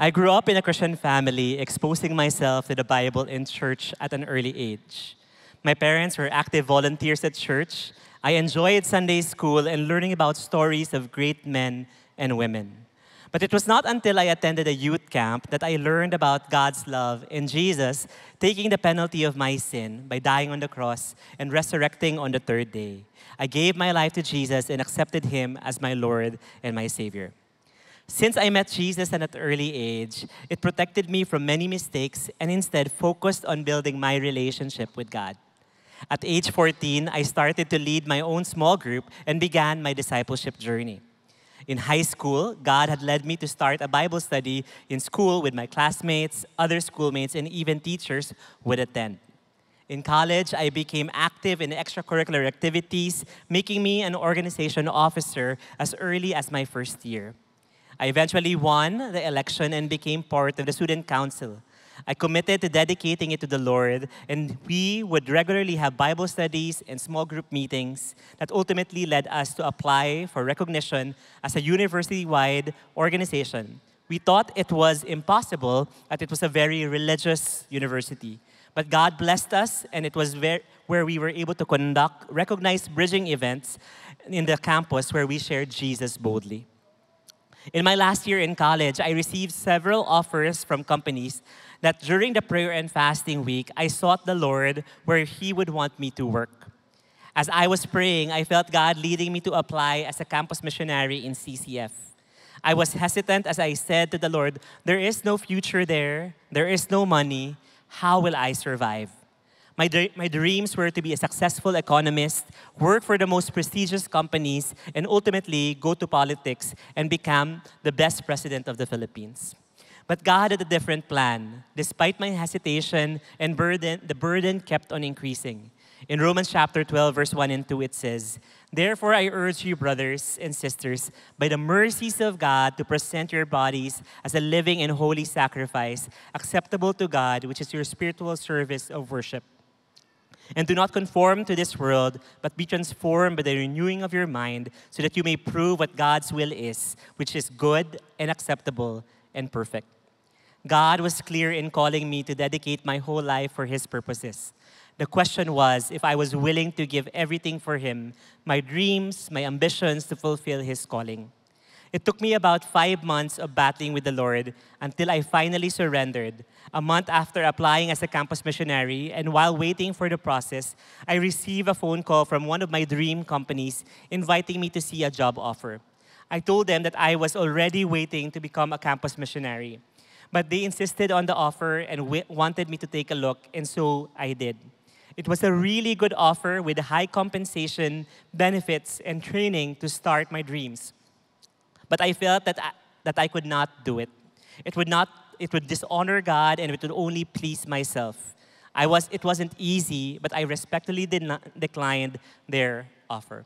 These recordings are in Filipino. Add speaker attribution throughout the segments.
Speaker 1: I grew up in a Christian family, exposing myself to the Bible in church at an early age. My parents were active volunteers at church. I enjoyed Sunday school and learning about stories of great men and women. But it was not until I attended a youth camp that I learned about God's love in Jesus taking the penalty of my sin by dying on the cross and resurrecting on the third day. I gave my life to Jesus and accepted Him as my Lord and my Savior. Since I met Jesus at an early age, it protected me from many mistakes and instead focused on building my relationship with God. At age 14, I started to lead my own small group and began my discipleship journey. In high school, God had led me to start a Bible study in school with my classmates, other schoolmates, and even teachers would attend. In college, I became active in extracurricular activities, making me an organization officer as early as my first year. I eventually won the election and became part of the student council. I committed to dedicating it to the Lord, and we would regularly have Bible studies and small group meetings that ultimately led us to apply for recognition as a university-wide organization. We thought it was impossible, that it was a very religious university. But God blessed us, and it was where we were able to conduct recognized bridging events in the campus where we shared Jesus boldly. In my last year in college, I received several offers from companies that during the prayer and fasting week, I sought the Lord where He would want me to work. As I was praying, I felt God leading me to apply as a campus missionary in CCF. I was hesitant as I said to the Lord, there is no future there, there is no money, how will I survive? My dreams were to be a successful economist, work for the most prestigious companies, and ultimately go to politics and become the best president of the Philippines. But God had a different plan. Despite my hesitation and burden, the burden kept on increasing. In Romans chapter 12, verse 1 and 2, it says, "Therefore I urge you, brothers and sisters, by the mercies of God, to present your bodies as a living and holy sacrifice, acceptable to God, which is your spiritual service of worship. And do not conform to this world, but be transformed by the renewing of your mind, so that you may prove what God's will is, which is good and acceptable and perfect." God was clear in calling me to dedicate my whole life for His purposes. The question was if I was willing to give everything for Him, my dreams, my ambitions to fulfill His calling. It took me about 5 months of battling with the Lord until I finally surrendered. A month after applying as a campus missionary and while waiting for the process, I received a phone call from one of my dream companies inviting me to see a job offer. I told them that I was already waiting to become a campus missionary. But they insisted on the offer and wanted me to take a look, and so I did. It was a really good offer with high compensation, benefits, and training to start my dreams. But I felt that I could not do it. It would dishonor God, and it would only please myself. It wasn't easy, but I respectfully declined their offer.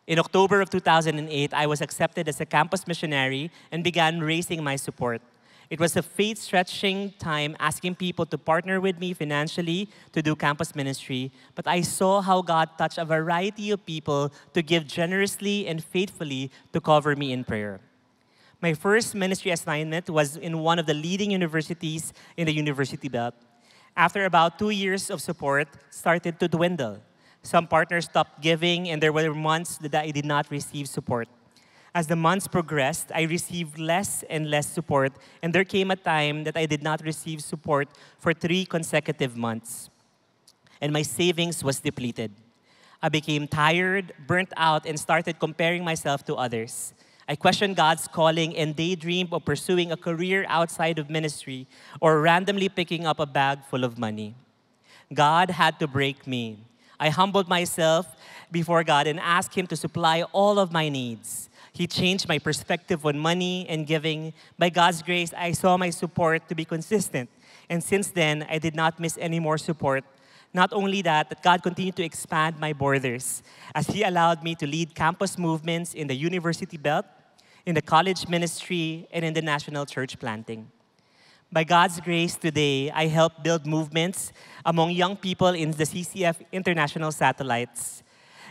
Speaker 1: In October of 2008, I was accepted as a campus missionary and began raising my support. It was a faith-stretching time asking people to partner with me financially to do campus ministry, but I saw how God touched a variety of people to give generously and faithfully to cover me in prayer. My first ministry assignment was in one of the leading universities in the University Belt. After about 2 years of support, started to dwindle. Some partners stopped giving, and there were months that I did not receive support. As the months progressed, I received less and less support, and there came a time that I did not receive support for 3 consecutive months, and my savings was depleted. I became tired, burnt out, and started comparing myself to others. I questioned God's calling and daydreamed of pursuing a career outside of ministry or randomly picking up a bag full of money. God had to break me. I humbled myself before God and asked Him to supply all of my needs. He changed my perspective on money and giving. By God's grace, I saw my support to be consistent. And since then, I did not miss any more support. Not only that God continued to expand my borders as He allowed me to lead campus movements in the University Belt, in the college ministry, and in the national church planting. By God's grace today, I help build movements among young people in the CCF International Satellites.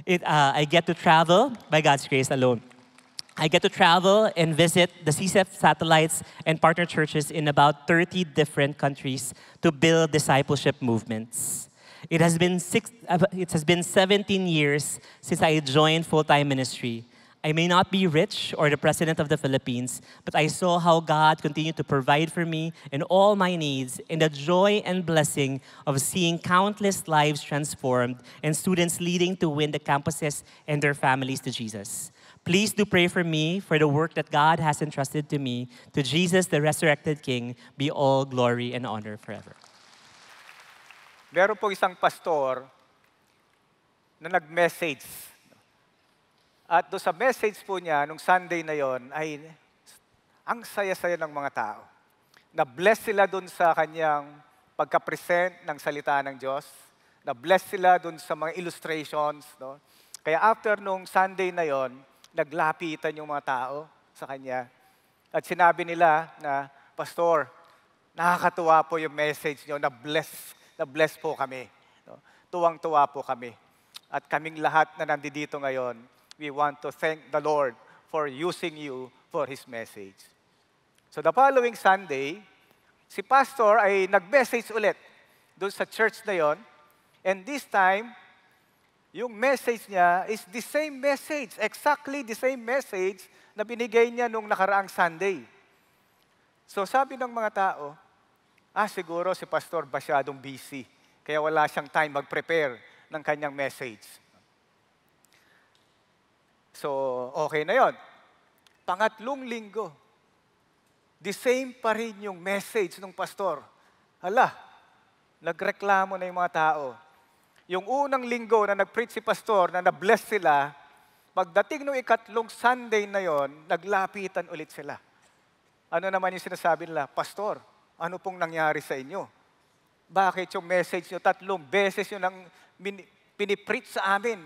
Speaker 1: I get to travel by God's grace alone. I get to travel and visit the CCF satellites and partner churches in about 30 different countries to build discipleship movements. It has been 17 years since I joined full-time ministry. I may not be rich or the president of the Philippines, but I saw how God continued to provide for me in all my needs, and the joy and blessing of seeing countless lives transformed and students leading to win the campuses and their families to Jesus. Please do pray for me for the work that God has entrusted to me. To Jesus, the resurrected King, be all glory and honor forever.
Speaker 2: Meron po isang pastor na nag-message. At doon sa message po niya, nung Sunday na yon, ay ang saya-saya ng mga tao. Na-bless sila doon sa kanyang pagka-present ng salita ng Diyos. Na-bless sila doon sa mga illustrations. No? Kaya after nung Sunday na yon, naglapitan yung mga tao sa kanya. At sinabi nila na, Pastor, nakakatuwa po yung message niyo, na-bless po kami. No? Tuwang-tuwa po kami. At kaming lahat na nandito ngayon, we want to thank the Lord for using you for His message. So the following Sunday, si Pastor ay nag-message ulit doon sa church na yon. And this time, yung message niya is the same message, exactly the same message na binigay niya nung nakaraang Sunday. So sabi ng mga tao, siguro si Pastor masyadong busy, kaya wala siyang time mag-prepare ng kanyang message. So, okay na yon. Pangatlong linggo, the same pa rin yung message ng pastor. Hala, nagreklamo na yung mga tao. Yung unang linggo na nag-preach si pastor, na na-bless sila, pagdating ng ikatlong Sunday na yon, naglapitan ulit sila. Ano naman yung sinasabi nila? Pastor, ano pong nangyari sa inyo? Bakit yung message nyo 3 beses yun ang pinipreach sa amin?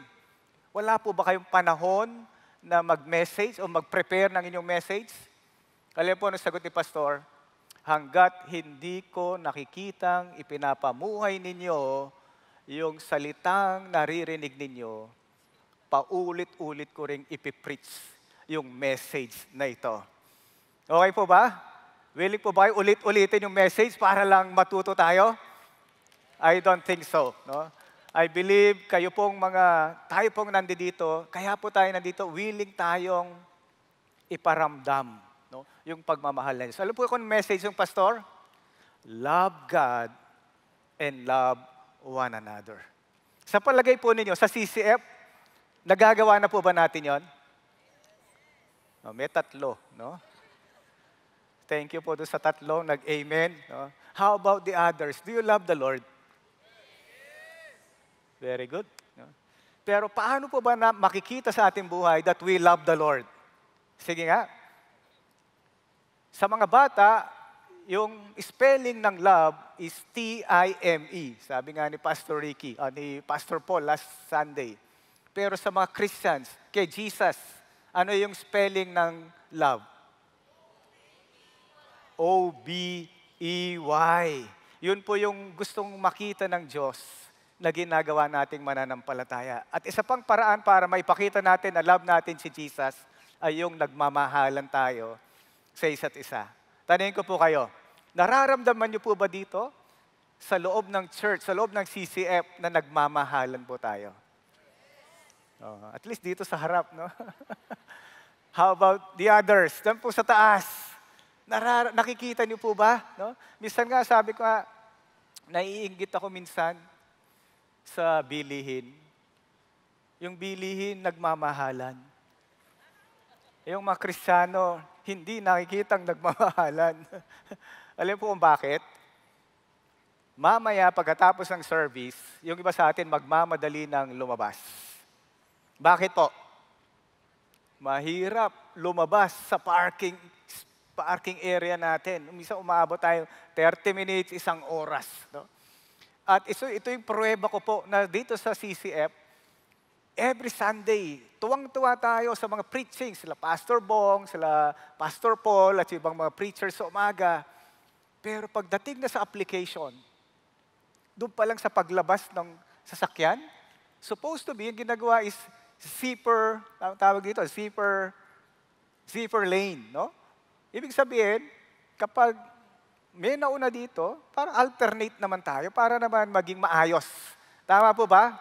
Speaker 2: Wala po ba kayong panahon na mag-message o mag-prepare ng inyong message? Alam po, ang sagot ni Pastor, hanggat hindi ko nakikitang ipinapamuhay ninyo yung salitang naririnig ninyo, paulit-ulit ko ring ipipreach yung message na ito. Okay po ba? Willing po ba ulit-ulitin yung message para lang matuto tayo? I don't think so. No? I believe tayo pong nandito, kaya po tayo nandito, willing tayong iparamdam, no? Yung pagmamahal na Diyos. Alam po kung message yung pastor? Love God and love one another. Sa palagay po ninyo, sa CCF, nagagawa na po ba natin yon? No, may 3, no? Thank you po doon sa 3, nag-amen. No? How about the others? Do you love the Lord? Very good. No? Pero paano po ba na makikita sa ating buhay that we love the Lord? Sige nga. Sa mga bata, yung spelling ng love is T-I-M-E. Sabi nga ni Pastor Ricky, ni Pastor Paul last Sunday. Pero sa mga Christians, kay Jesus, ano yung spelling ng love? O-B-E-Y. Yun po yung gustong makita ng Diyos na ginagawa nating mananampalataya. At isa pang paraan para maipakita natin na love natin si Jesus ay yung nagmamahalan tayo sa isa't isa. Tanungin ko po kayo, nararamdaman niyo po ba dito sa loob ng church, sa loob ng CCF na nagmamahalan po tayo? At least dito sa harap, no? How about the others? Doon po sa taas. Nakikita niyo po ba? No? Minsan nga sabi ko, naiinggit ako minsan sa bilihin. Yung bilihin, nagmamahalan. Yung mga Kristiyano, hindi nakikitang nagmamahalan. Alam po kung bakit? Mamaya, pagkatapos ng service, yung iba sa atin magmamadali ng lumabas. Bakit po? Mahirap lumabas sa parking area natin. Minsan umabot tayo 30 minutes, 1 oras. No? At ito yung pruweba ko po na dito sa CCF, every Sunday, tuwang-tuwa tayo sa mga preaching, sila Pastor Bong, sila Pastor Paul, at ibang mga preachers sa umaga. Pero pagdating na sa application, doon pa lang sa paglabas ng sasakyan, supposed to be, yung ginagawa is zipper, tawag dito, zipper Zipper lane, no? Ibig sabihin, kapag may nauna dito, parang alternate naman tayo para naman maging maayos. Tama po ba?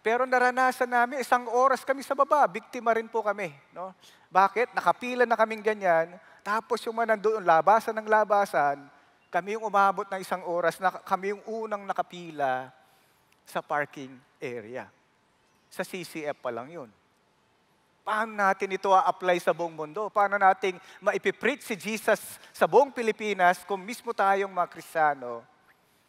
Speaker 2: Pero naranasan namin, 1 oras kami sa baba, biktima rin po kami. No? Bakit? Nakapila na kaming ganyan, tapos yung mga nandoon, labasan ng labasan, kami yung umabot ng 1 oras, na kami yung unang nakapila sa parking area. Sa CCF pa lang yun. Paano natin ito a-apply sa buong mundo? Paano natin maipipreach si Jesus sa buong Pilipinas kung mismo tayong mga Kristiyano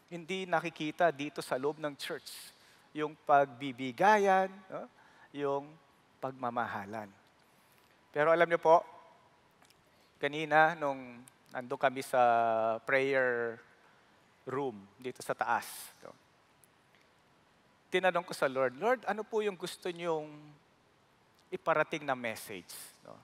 Speaker 2: hindi nakikita dito sa loob ng church yung pagbibigayan, no? Yung pagmamahalan. Pero alam niyo po, kanina nung ando kami sa prayer room dito sa taas, no? Tinanong ko sa Lord, Lord, ano po yung gusto niyong iparating na message? No?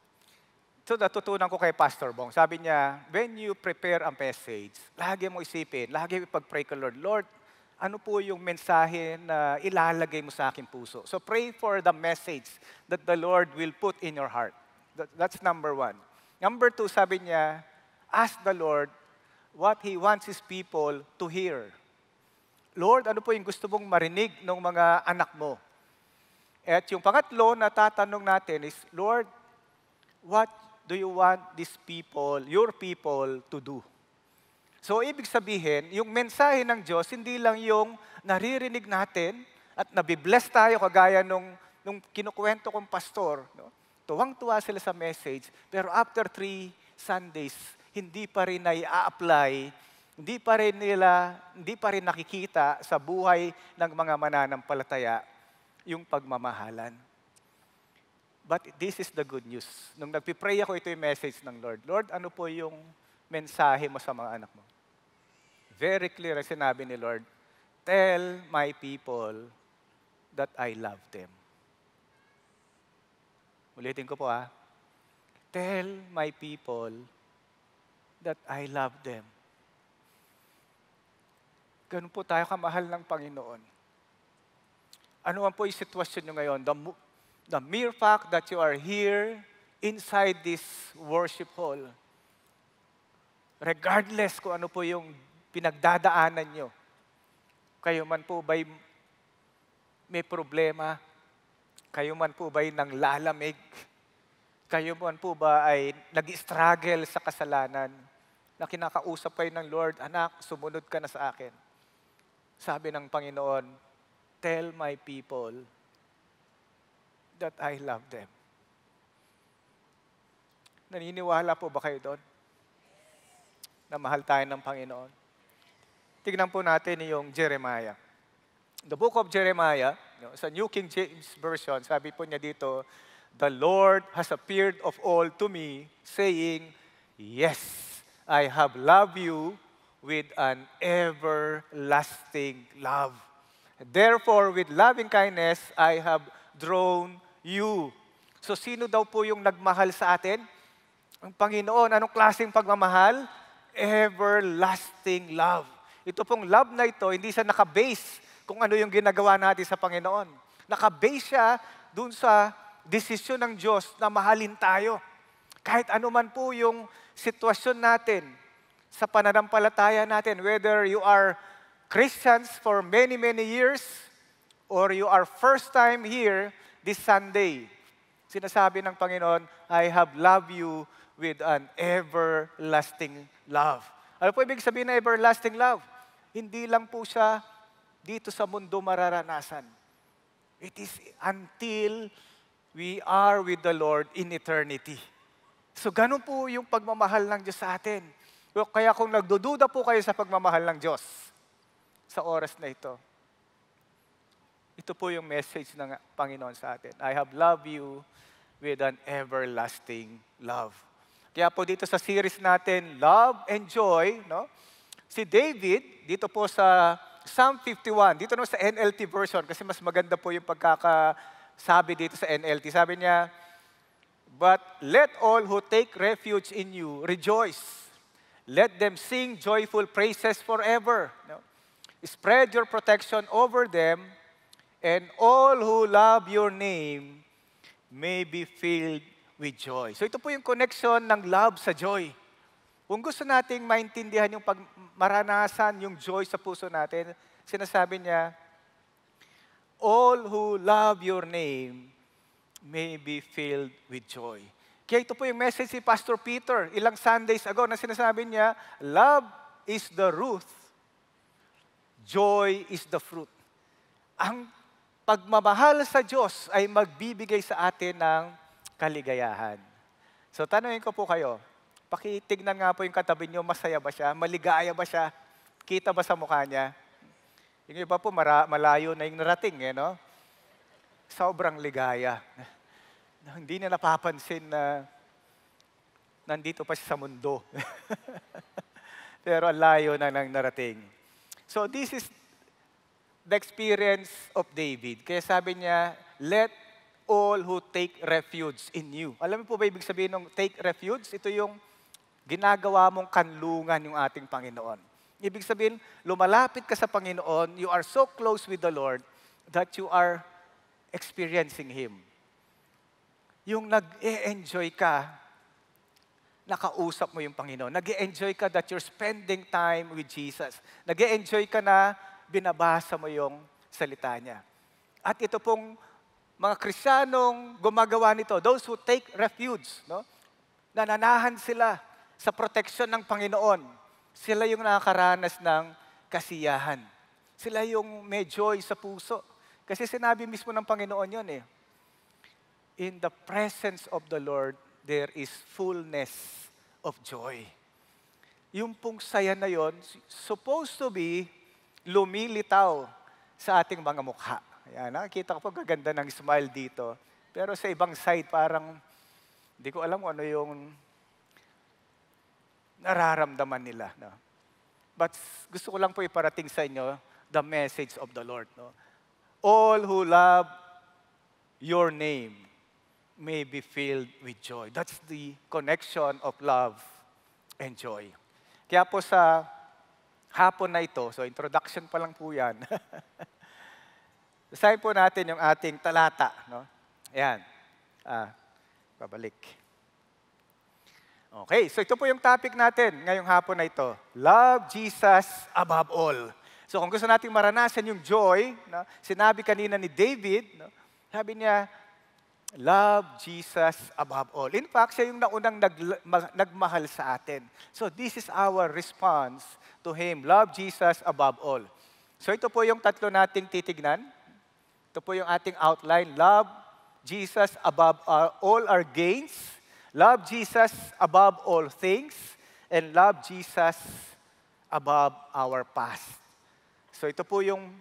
Speaker 2: So natutunan ko kay Pastor Bong. Sabi niya, when you prepare a message, lagi mo isipin, lagi mo ipag-pray ka, Lord, Lord, ano po yung mensahe na ilalagay mo sa aking puso? So pray for the message that the Lord will put in your heart. That's number 1. Number 2, sabi niya, ask the Lord what He wants His people to hear. Lord, ano po yung gusto mong marinig ng mga anak mo? At yung pangatlo na tatanong natin is, Lord, what do you want these people, your people, to do? So, ibig sabihin, yung mensahe ng Diyos, hindi lang yung naririnig natin at nabibless tayo kagaya nung kinukwento kong pastor. No? Tuwang-tuwa sila sa message, pero after 3 Sundays, hindi pa rin na-i-apply, hindi pa rin nakikita sa buhay ng mga mananampalataya yung pagmamahalan. But this is the good news. Nung nagpipray ako, ito yung message ng Lord. Lord, ano po yung mensahe mo sa mga anak mo? Very clear ang sinabi ni Lord, tell my people that I love them. Ulitin ko po tell my people that I love them. Ganun po tayo kamahal ng Panginoon. Ano man po yung sitwasyon nyo ngayon, the mere fact that you are here inside this worship hall, regardless kung ano po yung pinagdadaanan nyo, kayo man po ba'y may problema, kayo man po ba'y nanglalamig, kayo man po ba ay nag-struggle sa kasalanan, na kinakausap kayo ng Lord, anak, sumunod ka na sa akin. Sabi ng Panginoon, tell my people that I love them. Naniniwala po ba kayo doon? Na mahal tayo ng Panginoon? Tignan po natin yung Jeremiah. The book of Jeremiah, sa New King James Version, sabi po niya dito, the Lord has appeared of old to me, saying, yes, I have loved you with an everlasting love. Therefore, with loving kindness, I have drawn you. So, sino daw po yung nagmahal sa atin? Ang Panginoon. Anong klaseng pagmamahal? Everlasting love. Ito pong love na ito, hindi siya nakabase kung ano yung ginagawa natin sa Panginoon. Nakabase siya dun sa desisyon ng Diyos na mahalin tayo. Kahit ano man po yung sitwasyon natin sa pananampalataya natin, whether you are Christians for many, many years, or you are first time here this Sunday. Sinasabi ng Panginoon, I have loved you with an everlasting love. Ano po ibig sabihin na everlasting love? Hindi lang po siya dito sa mundo mararanasan. It is until we are with the Lord in eternity. So ganun po yung pagmamahal ng Diyos sa atin. Kaya kung nagdududa po kayo sa pagmamahal ng Diyos, sa oras na ito po yung message ng Panginoon sa atin. I have loved you with an everlasting love. Kaya po dito sa series natin, Love and Joy, no? Si David, dito po sa Psalm 51, dito no sa NLT version, kasi mas maganda po yung pagkakasabi dito sa NLT. Sabi niya, but let all who take refuge in you rejoice. Let them sing joyful praises forever. No? Spread your protection over them, and all who love your name may be filled with joy. So ito po yung connection ng love sa joy. Kung gusto nating maintindihan yung maranasan yung joy sa puso natin, sinasabi niya, all who love your name may be filled with joy. Kaya ito po yung message si Pastor Peter ilang Sundays ago na sinasabi niya, love is the root, joy is the fruit. Ang pagmamahal sa Diyos ay magbibigay sa atin ng kaligayahan. So tanungin ko po kayo, pakitignan nga po yung katabi niyo, masaya ba siya? Maligaya ba siya? Kita ba sa mukha niya? Yung iba po, malayo na yung narating, no? Sobrang ligaya. Hindi na napapansin na nandito pa siya sa mundo. Pero ang layo na nang narating. So this is the experience of David. Kaya sabi niya, let all who take refuge in you. Alam mo po ba ibig sabihin ng take refuge? Ito yung ginagawa mong kanlungan yung ating Panginoon. Ibig sabihin, lumalapit ka sa Panginoon, you are so close with the Lord that you are experiencing Him. Yung nag-e-enjoy ka, nakausap mo yung Panginoon. Nag-e-enjoy ka that you're spending time with Jesus. Nag-e-enjoy ka na binabasa mo yung salita niya. At ito pong mga Kristiyanong gumagawa nito, those who take refuge, no? Nananahan sila sa proteksyon ng Panginoon. Sila yung nakakaranas ng kasiyahan. Sila yung may joy sa puso. Kasi sinabi mismo ng Panginoon yun eh. In the presence of the Lord, there is fullness of joy. Yung pong saya na yon, supposed to be lumilitaw sa ating mga mukha. Ayan, nakikita ko po gaganda ng smile dito. Pero sa ibang side, parang hindi ko alam ano yung nararamdaman nila. No? But gusto ko lang po iparating sa inyo the message of the Lord. No? All who love your name may be filled with joy. That's the connection of love and joy. Kaya po sa hapon na ito, so introduction pa lang po yan, basahin po natin yung ating talata. No? Ayan. Pabalik. Okay, so ito po yung topic natin ngayong hapon na ito. Love Jesus above all. So kung gusto nating maranasan yung joy, no, sinabi kanina ni David, no, sabi niya, love Jesus above all. In fact, siya yung naunang nagmahal sa atin. So this is our response to Him. Love Jesus above all. So ito po yung tatlo nating titignan. Ito po yung ating outline. Love Jesus above all our gains. Love Jesus above all things. And love Jesus above our past. So ito po yung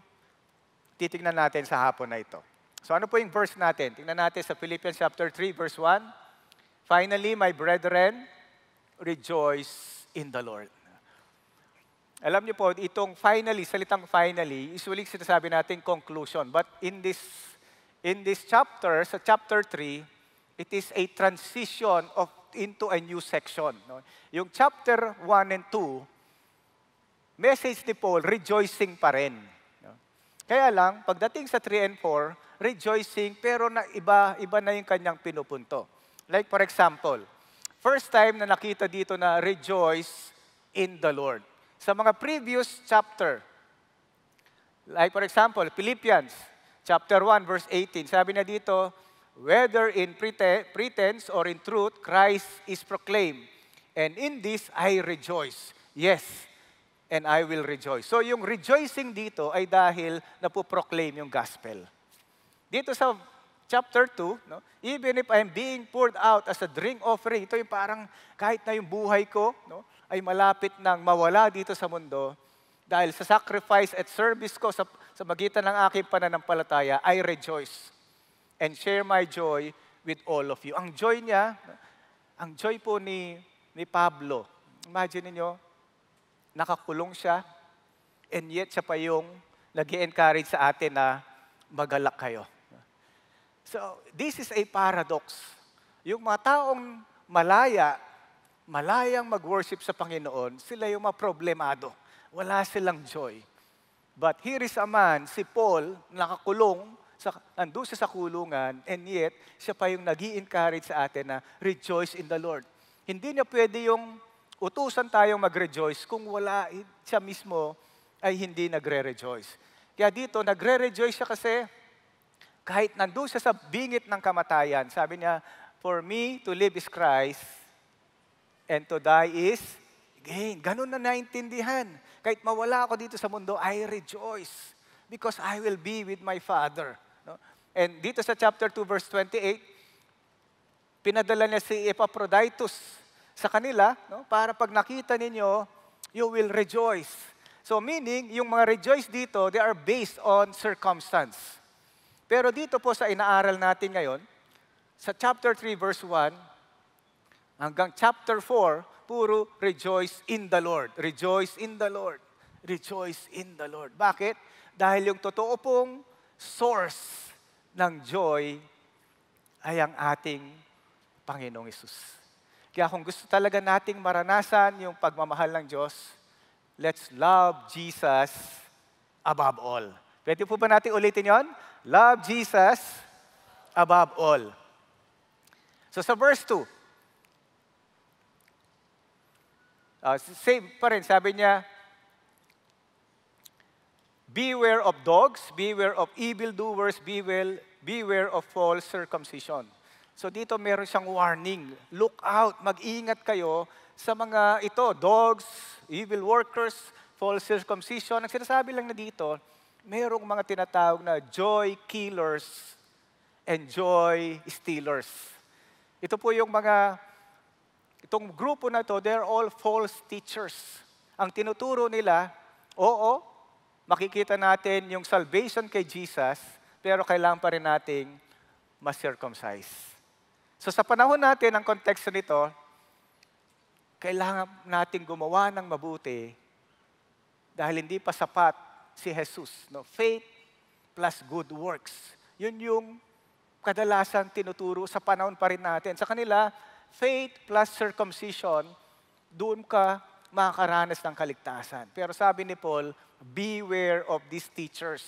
Speaker 2: titignan natin sa hapon na ito. So ano po yung verse natin? Tingnan natin sa Philippians chapter 3, verse 1. Finally, my brethren, rejoice in the Lord. Alam niyo po, itong finally, salitang finally, usually sinasabi natin conclusion. But in this chapter, sa chapter 3, it is a transition into a new section. No? Yung chapter 1 and 2, message ni Paul, rejoicing pa rin. No? Kaya lang, pagdating sa 3 and 4, rejoicing, pero iba na yung kanyang pinupunto. Like for example, first time na nakita dito na rejoice in the Lord. Sa mga previous chapter, like for example, Philippians chapter 1 verse 18, sabi na dito, whether in pretense or in truth, Christ is proclaimed. And in this I rejoice. Yes, and I will rejoice. So yung rejoicing dito ay dahil napoproclaim yung gospel. Dito sa chapter 2, no, even if I am being poured out as a drink offering, ito yung parang kahit na yung buhay ko, no, ay malapit nang mawala dito sa mundo, dahil sa sacrifice at service ko sa magitan ng aking pananampalataya, I rejoice and share my joy with all of you. Ang joy niya, ang joy po ni Pablo, imagine niyo, nakakulong siya, and yet siya pa yung nag-i-encourage sa atin na magalak kayo. So, this is a paradox. Yung mga taong malayang mag-worship sa Panginoon, sila yung maproblemado. Wala silang joy. But here is a man, si Paul, nakakulong nandun siya sa kulungan, and yet, siya pa yung nag-i-encourage sa atin na rejoice in the Lord. Hindi niya pwede yung utusan tayong mag-rejoice kung wala siya mismo ay hindi nagre-rejoice. Kaya dito, nagre-rejoice siya kasi kahit nandun siya sa bingit ng kamatayan, sabi niya, for me to live is Christ and to die is gain. Ganun na naintindihan. Kahit mawala ako dito sa mundo, I rejoice because I will be with my Father. No? And dito sa chapter 2, verse 28, pinadala niya si Epaphroditus sa kanila, no? Para pag nakita ninyo, you will rejoice. So meaning, yung mga rejoice dito, they are based on circumstance. Pero dito po sa inaaral natin ngayon, sa chapter 3, verse 1, hanggang chapter 4, puro rejoice in the Lord. Rejoice in the Lord. Rejoice in the Lord. Bakit? Dahil yung totoo pong source ng joy ay ang ating Panginoong Hesus. Kaya kung gusto talaga nating maranasan yung pagmamahal ng Diyos, let's love Jesus above all. Pwede po ba natin ulitin yon? Love Jesus above all. So sa verse 2, same pa rin, sabi niya, beware of dogs, beware of evildoers, beware of false circumcision. So dito meron siyang warning. Look out, mag-ingat kayo sa mga ito, dogs, evil workers, false circumcision. Ang sinasabi lang na dito, merong mga tinatawag na joy killers and joy stealers. Ito po yung itong grupo na to, they're all false teachers. Ang tinuturo nila, oo, makikita natin yung salvation kay Jesus, pero kailangan pa rin nating ma-circumcise. So sa panahon natin, ang konteksto nito, kailangan nating gumawa ng mabuti dahil hindi pa sapat si Jesus. No? Faith plus good works. Yun yung kadalasan tinuturo sa panahon pa rin natin. Sa kanila, faith plus circumcision, doon ka makakaranas ng kaligtasan. Pero sabi ni Paul, beware of these teachers.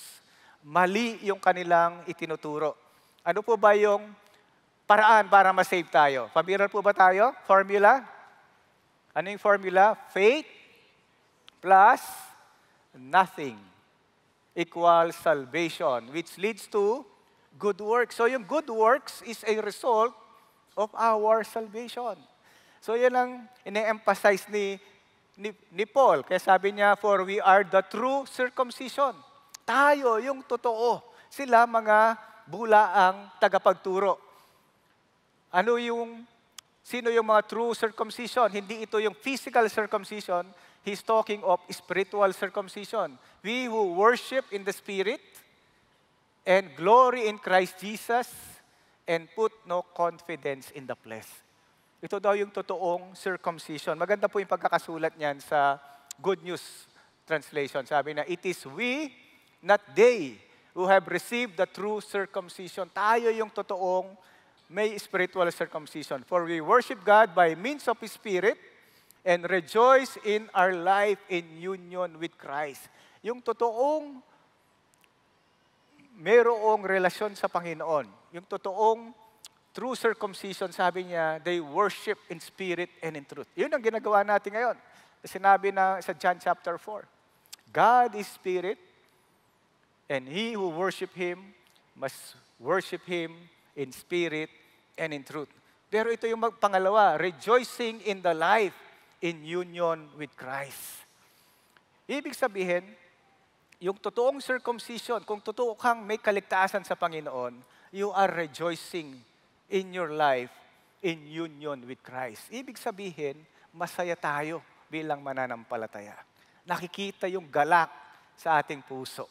Speaker 2: Mali yung kanilang itinuturo. Ano po ba yung paraan para ma-save tayo? Familiar po ba tayo? Formula? Ano yung formula? Faith plus nothing equals salvation, which leads to good works. So yung good works is a result of our salvation. So yan ang ine-emphasize ni Paul. Kaya sabi niya, for we are the true circumcision. Tayo yung totoo. Sila mga bulaang tagapagturo. Sino yung mga true circumcision? Hindi ito yung physical circumcision. He's talking of spiritual circumcision. We who worship in the Spirit and glory in Christ Jesus and put no confidence in the flesh. Ito daw yung totoong circumcision. Maganda po yung pagkakasulat niyan sa Good News Translation. Sabi na, it is we, not they, who have received the true circumcision. Tayo yung totoong may spiritual circumcision. For we worship God by means of His Spirit and rejoice in our life in union with Christ. Yung totoong merong relasyon sa Panginoon. Yung totoong true circumcision, sabi niya, they worship in spirit and in truth. Yun ang ginagawa natin ngayon. Sinabi na sa John chapter 4, God is spirit, and he who worship Him must worship Him in spirit and in truth. Pero ito yung pangalawa, rejoicing in the life in union with Christ. Ibig sabihin, yung totoong circumcision, kung totoo kang may kaligtasan sa Panginoon, you are rejoicing in your life in union with Christ. Ibig sabihin, masaya tayo bilang mananampalataya. Nakikita yung galak sa ating puso.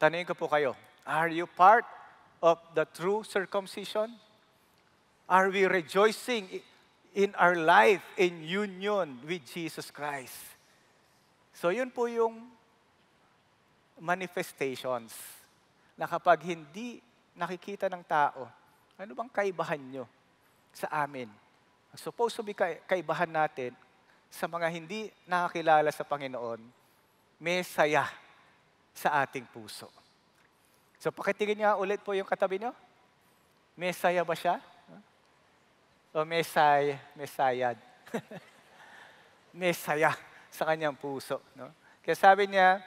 Speaker 2: Tanungin ko po kayo, are you part of the true circumcision? Are we rejoicing in our life in union with Jesus Christ? So yun po yung manifestations na kapag hindi nakikita ng tao, ano bang kaibahan nyo sa amin? Supposed to be kaibahan natin sa mga hindi nakakilala sa Panginoon, may saya sa ating puso. So pakitingin nga ulit po yung katabi nyo. Mesaya ba siya? O Mesayad? Mesaya sa kanyang puso. No? Kaya sabi niya,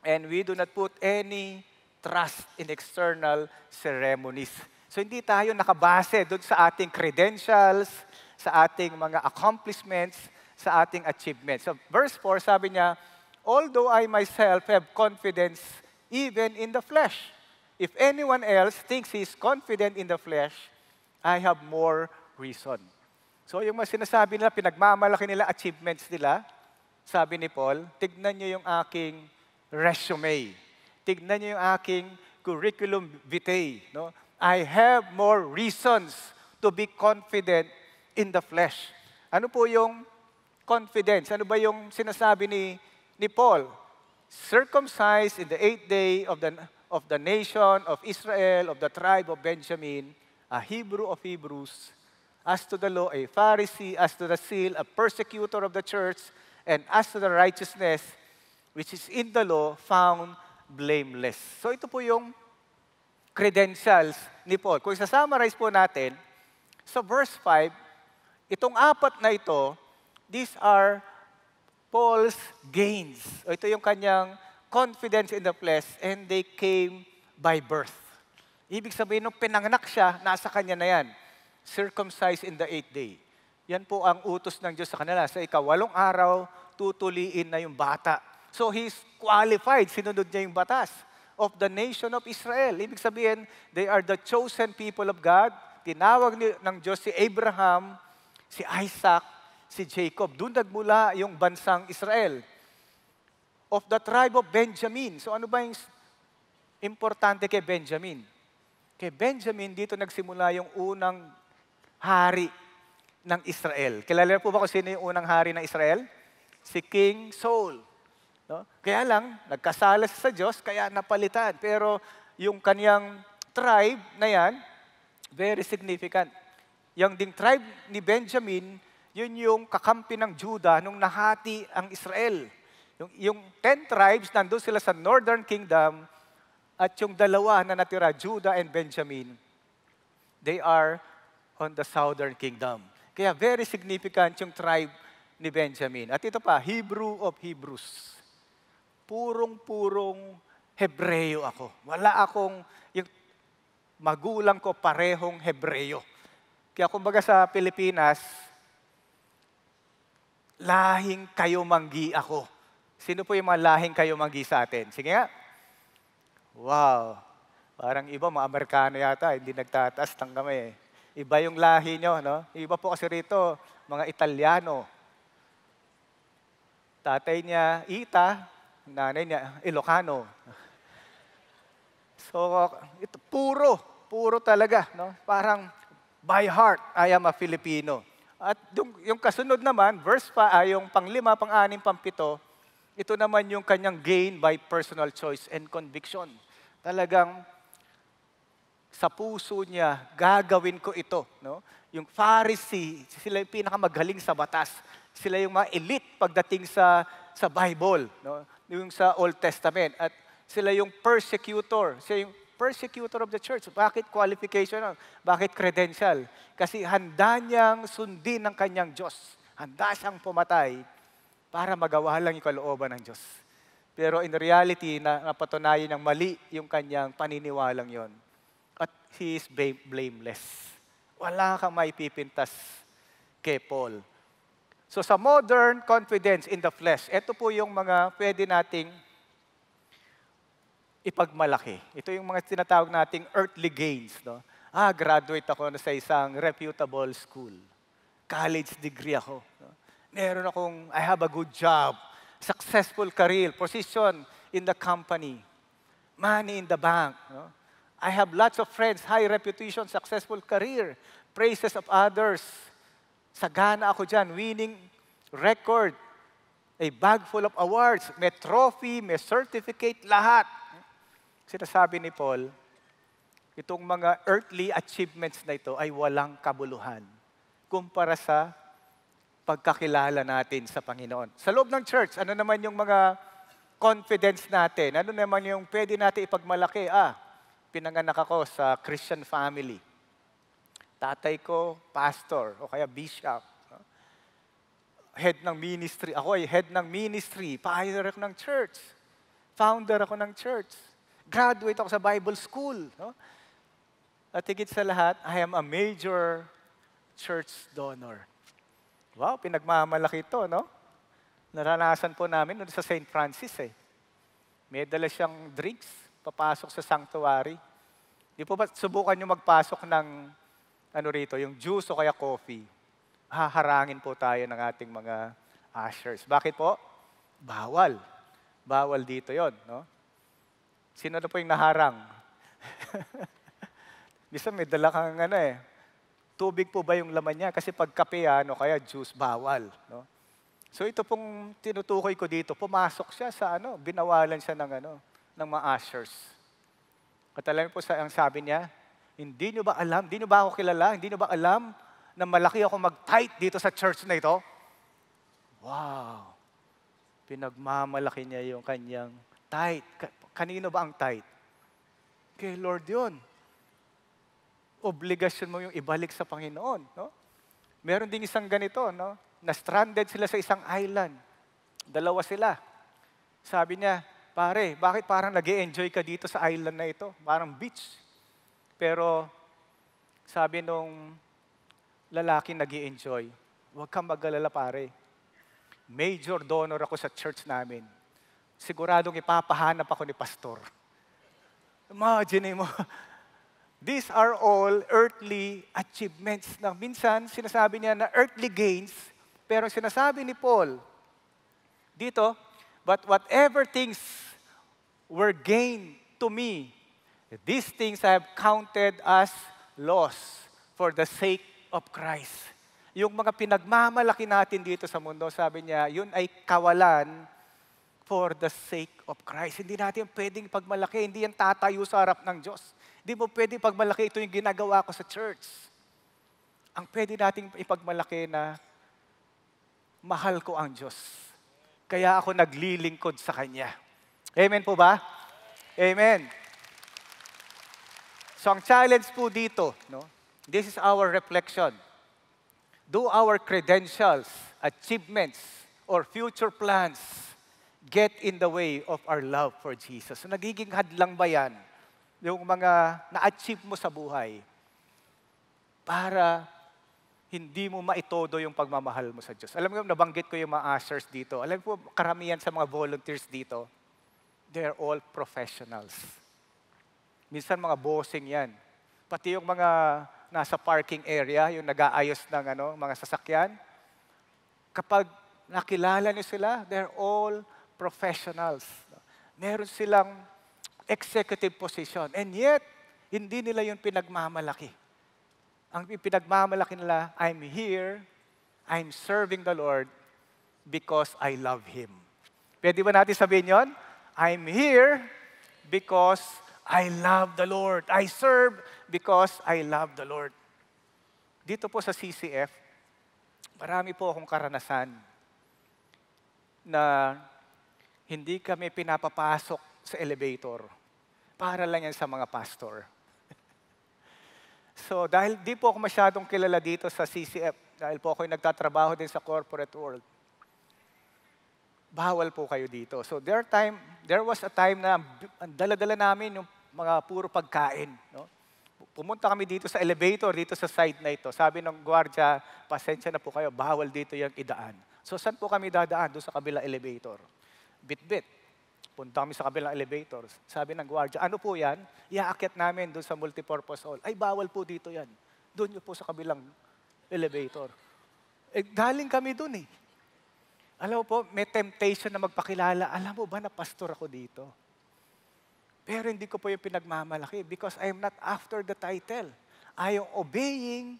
Speaker 2: and we do not put any trust in external ceremonies. So hindi tayo nakabase doon sa ating credentials, sa ating mga accomplishments, sa ating achievements. So verse 4, sabi niya, although I myself have confidence even in the flesh, if anyone else thinks he is confident in the flesh, I have more reason. So yung mga sinasabi nila, pinagmamalaki nila, achievements nila, sabi ni Paul, tignan niyo yung aking resume. Tignan niyo yung aking curriculum vitae. No? I have more reasons to be confident in the flesh. Ano po yung confidence? Ano ba yung sinasabi ni Paul? Circumcised in the 8th day of the nation of Israel, of the tribe of Benjamin, a Hebrew of Hebrews, as to the law, a Pharisee, as to the seal, a persecutor of the church, and as to the righteousness, which is in the law, found blameless. So ito po yung credentials ni Paul. Kung isa-summarize po natin, sa verse 5, itong apat na ito, these are Paul's gains. O ito yung kanyang confidence in the flesh, and they came by birth. Ibig sabihin, nung pinanganak siya, nasa kanya na yan. Circumcised in the 8th day. Yan po ang utos ng Diyos sa kanila. Sa ika-8 araw, tutuliin na yung bata. So he's qualified, sinunod niya yung batas of the nation of Israel. Ibig sabihin, they are the chosen people of God. Tinawag ng Diyos si Abraham, si Isaac, si Jacob. Doon nagmula yung bansang Israel. Of the tribe of Benjamin. So ano ba yung importante kay Benjamin? Kay Benjamin, dito nagsimula yung unang hari ng Israel. Kilala po ba kung sino yung unang hari ng Israel? Si King Saul. No? Kaya lang, nagkasala sa Diyos, kaya napalitan. Pero yung kanyang tribe na yan, very significant. Yung ding tribe ni Benjamin, yun yung kakampi ng Judah nung nahati ang Israel. Yung 10 tribes, nandun sila sa Northern Kingdom, at yung dalawa na natira, Judah and Benjamin, they are on the Southern Kingdom. Kaya very significant yung tribe ni Benjamin. At ito pa, Hebrew of Hebrews. Purong-purong Hebreo ako. Wala akong, yung magulang ko parehong Hebreo. Kaya kumbaga sa Pilipinas, lahing kayo manggi ako. Sino po yung mga lahing kayo manggi sa atin? Sige nga. Wow. Parang iba, mga Amerikano yata, hindi nagtataas ng kamay. Iba yung lahi nyo, no? Iba po kasi rito, mga Italiano. Tatay niya, Ita, nanay niya, Ilocano. So, ito, puro talaga, no? Parang, by heart, I am a Filipino. At yung kasunod naman, verse pa, yung pang-5, pang-6, pang-7, ito naman yung kanyang gain by personal choice and conviction. Talagang sa puso niya, gagawin ko ito. No? Yung Pharisee, sila yung pinakamagaling sa batas. Sila yung mga elite pagdating sa Bible, no? Yung sa Old Testament. At sila yung persecutor. Sila yung persecutor of the church. Bakit qualification? Bakit credential? Kasi handa niyang sundin ng kanyang Diyos. Handa siyang pumatay para magawa lang yung kalooban ng Diyos. Pero in reality, napatunayan ng mali yung kanyang paniniwalang yon. At he is blameless. Wala kang maipipintas kay Paul. So sa modern confidence in the flesh, ito po yung mga pwede nating ipagmalaki. Ito yung mga tinatawag nating earthly gains. No? Graduate ako sa isang reputable school. College degree ako. No? Meron akong, I have a good job, successful career, position in the company, money in the bank. No? I have lots of friends, high reputation, successful career, praises of others. Sagana ako dyan, winning record, a bag full of awards, may trophy, may certificate, lahat. Sinasabi ni Paul, itong mga earthly achievements na ito ay walang kabuluhan kumpara sa pagkakilala natin sa Panginoon. Sa loob ng church, ano naman yung mga confidence natin? Ano naman yung pwede natin ipagmalaki? pinanganak ako sa Christian family. Tatay ko, pastor, o kaya bishop. No? Head ng ministry. Ako ay head ng ministry. Pioneer ako ng church. Founder ako ng church. Graduate ako sa Bible school. No? At higit sa lahat, I am a major church donor. Wow, pinagmamalaki ito, no? Naranasan po namin sa St. Francis eh. May dala siyang drinks, papasok sa sanctuary. Di po ba subukan nyo magpasok ng ano rito, yung juice o kaya coffee? Haharangin po tayo ng ating mga ushers. Bakit po? Bawal. Bawal dito yon, no? Sino na po yung naharang? Bisa may dala kang tubig po ba yung laman niya? Kasi pag kape kaya juice, bawal, no? So ito pong tinutukoy ko dito, pumasok siya sa binawalan siya ng mga ushers. At alam po ang sabi niya, hindi nyo ba alam, hindi nyo ba ako kilala, hindi nyo ba alam na malaki ako mag-tithe dito sa church na ito? Wow! Pinagmamalaki niya yung kanyang tithe. Kanino ba ang tithe? Kay Lord yun. Obligasyon mo yung ibalik sa Panginoon, no? Meron ding isang ganito, no? Na-stranded sila sa isang island. Dalawa sila. Sabi niya, pare, bakit parang nag-e-enjoy ka dito sa island na ito? Parang beach. Pero sabi nung lalaki nag-e-enjoy, huwag kang mag-alala pare. Major donor ako sa church namin. Siguradong ipapahanap ako ni pastor. Imagine mo, these are all earthly achievements. Na minsan, sinasabi niya na earthly gains, pero sinasabi ni Paul, dito, but whatever things were gained to me, these things I have counted as loss for the sake of Christ. Yung mga pinagmamalaki natin dito sa mundo, sabi niya, yun ay kawalan for the sake of Christ. Hindi natin pwedeng pagmalaki, hindi yan tatayo sa harap ng Diyos. Hindi mo pwedeng pagmalaki, ito yung ginagawa ko sa church. Ang pwede nating ipagmalaki na mahal ko ang Diyos. Kaya ako naglilingkod sa Kanya. Amen po ba? Amen. So ang challenge po dito, no? This is our reflection. Do our credentials, achievements, or future plans get in the way of our love for Jesus? So nagiging hadlang ba yan? Yung mga na-achieve mo sa buhay para hindi mo maitodo yung pagmamahal mo sa Diyos. Alam mo, nabanggit ko yung mga ushers dito. Alam mo, karamihan sa mga volunteers dito, they're all professionals. Minsan mga bossing yan. Pati yung mga nasa parking area, yung nag-aayos ng mga sasakyan, kapag nakilala niyo sila, they're all professionals. Meron silang executive position. And yet, hindi nila yung pinagmamalaki. Ang pinagmamalaki nila, I'm here, I'm serving the Lord because I love Him. Pwede ba natin sabihin yon? I'm here because I love the Lord. I serve because I love the Lord. Dito po sa CCF, marami po akong karanasan na hindi kami pinapapasok sa elevator. Para lang yan sa mga pastor. So dahil di po ako masyadong kilala dito sa CCF, dahil po ako nagtatrabaho din sa corporate world, bawal po kayo dito. So there was a time na ang dala-dala namin yung mga puro pagkain. No? Pumunta kami dito sa elevator, dito sa side na ito. Sabi ng gwardiya, pasensya na po kayo, bawal dito yung idaan. So saan po kami dadaan? Doon sa kabilang elevator. Bit-bit. Punta kami sa kabilang elevator. Sabi ng gwardiya, ano po yan? Iaakyat namin doon sa multipurpose hall. Ay, bawal po dito yan. Doon nyo po sa kabilang elevator. Galing kami doon eh. Alam mo po, may temptation na magpakilala. Alam mo ba na pastor ako dito? Pero hindi ko po yung pinagmamalaki because I am not after the title. I am obeying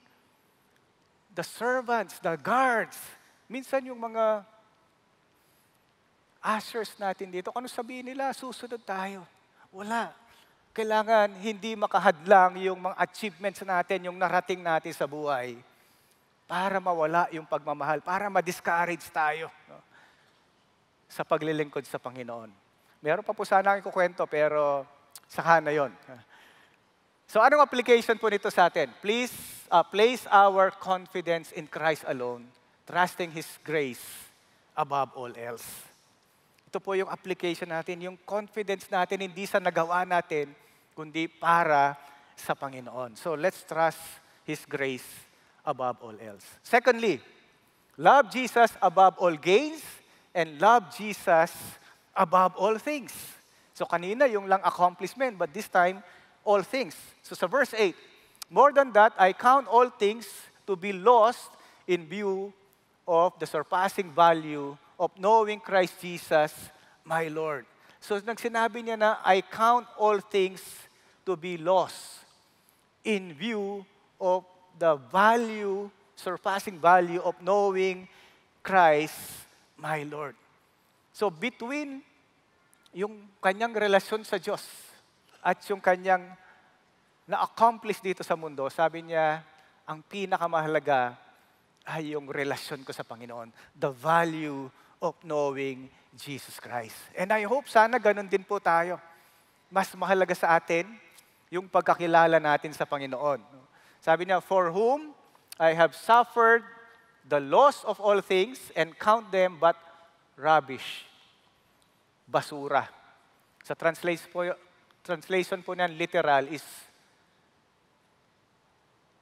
Speaker 2: the servants, the guards. Minsan yung mga ushers natin dito, kung ano sabihin nila, susunod tayo. Wala. Kailangan hindi makahadlang yung mga achievements natin, yung narating natin sa buhay para mawala yung pagmamahal, para ma-discourage tayo, no? Sa paglilingkod sa Panginoon. Meron pa po sana akong kukwento, pero saka na yon. So anong application po nito sa atin? Please place our confidence in Christ alone, trusting His grace above all else. Ito po yung application natin, yung confidence natin hindi sa nagawa natin, kundi para sa Panginoon. So let's trust His grace above all else. Secondly, love Jesus above all gains and love Jesus above all things. So kanina yung lang accomplishment, but this time, all things. So sa verse 8, more than that, I count all things to be lost in view of the surpassing value of knowing Christ Jesus, my Lord. So nagsinabi niya na, I count all things to be lost in view of the value, surpassing value of knowing Christ, my Lord. So between yung kanyang relasyon sa Diyos at yung kanyang na-accomplish dito sa mundo, sabi niya, ang pinakamahalaga ay yung relasyon ko sa Panginoon. The value of knowing Jesus Christ. And I hope sana ganun din po tayo. Mas mahalaga sa atin yung pagkakilala natin sa Panginoon. Sabi niya, for whom I have suffered the loss of all things and count them but rubbish. Basura. Sa translation po niyan, literal is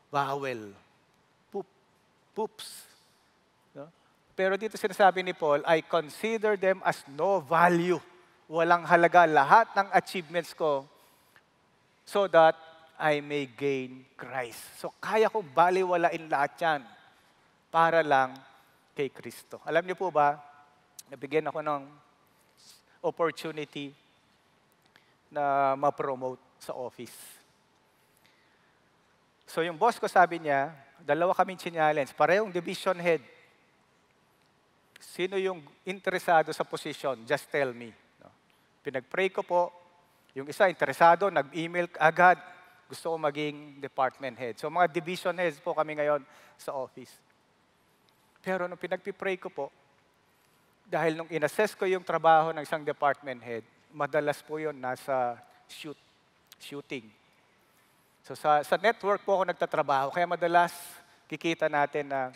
Speaker 2: bowel. Poops. No? Pero dito sinasabi ni Paul, I consider them as no value. Walang halaga lahat ng achievements ko so that I may gain Christ. So kaya kong baliwalain lahat yan para lang kay Kristo. Alam niyo po ba, nabigyan ako ng opportunity na ma-promote sa office. So yung boss ko sabi niya, dalawa kaming challenge, parehong division head. Sino yung interesado sa position? Just tell me. No? Pinag-pray ko po, yung isa interesado, nag-email agad, gusto ko maging department head. So mga division heads po kami ngayon sa office. Pero nung pinag-pray ko po, dahil nung inassess ko yung trabaho ng isang department head, madalas po yun nasa shooting. So sa network po ako nagtatrabaho, kaya madalas kikita natin na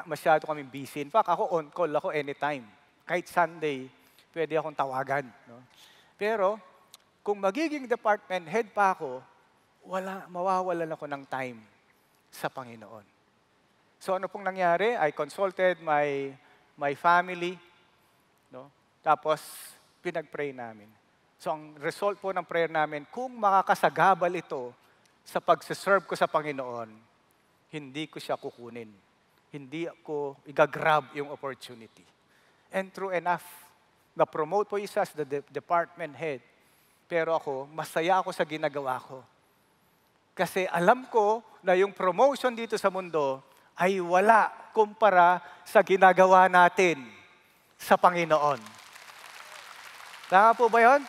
Speaker 2: masyado kaming busy. In fact, ako on call ako anytime. Kahit Sunday, pwede akong tawagan. No? Pero kung magiging department head pa ako, mawawalan ako ng time sa Panginoon. So ano pong nangyari? I consulted my family, no? Tapos pinag-pray namin. So ang result po ng prayer namin, kung makakasagabal ito sa pagsiserve ko sa Panginoon, hindi ko siya kukunin. Hindi ko igagrab yung opportunity. And true enough, na-promote po isa as the department head. Pero ako, masaya ako sa ginagawa ko. Kasi alam ko na yung promotion dito sa mundo ay wala kumpara sa ginagawa natin sa Panginoon. Tama po ba yun?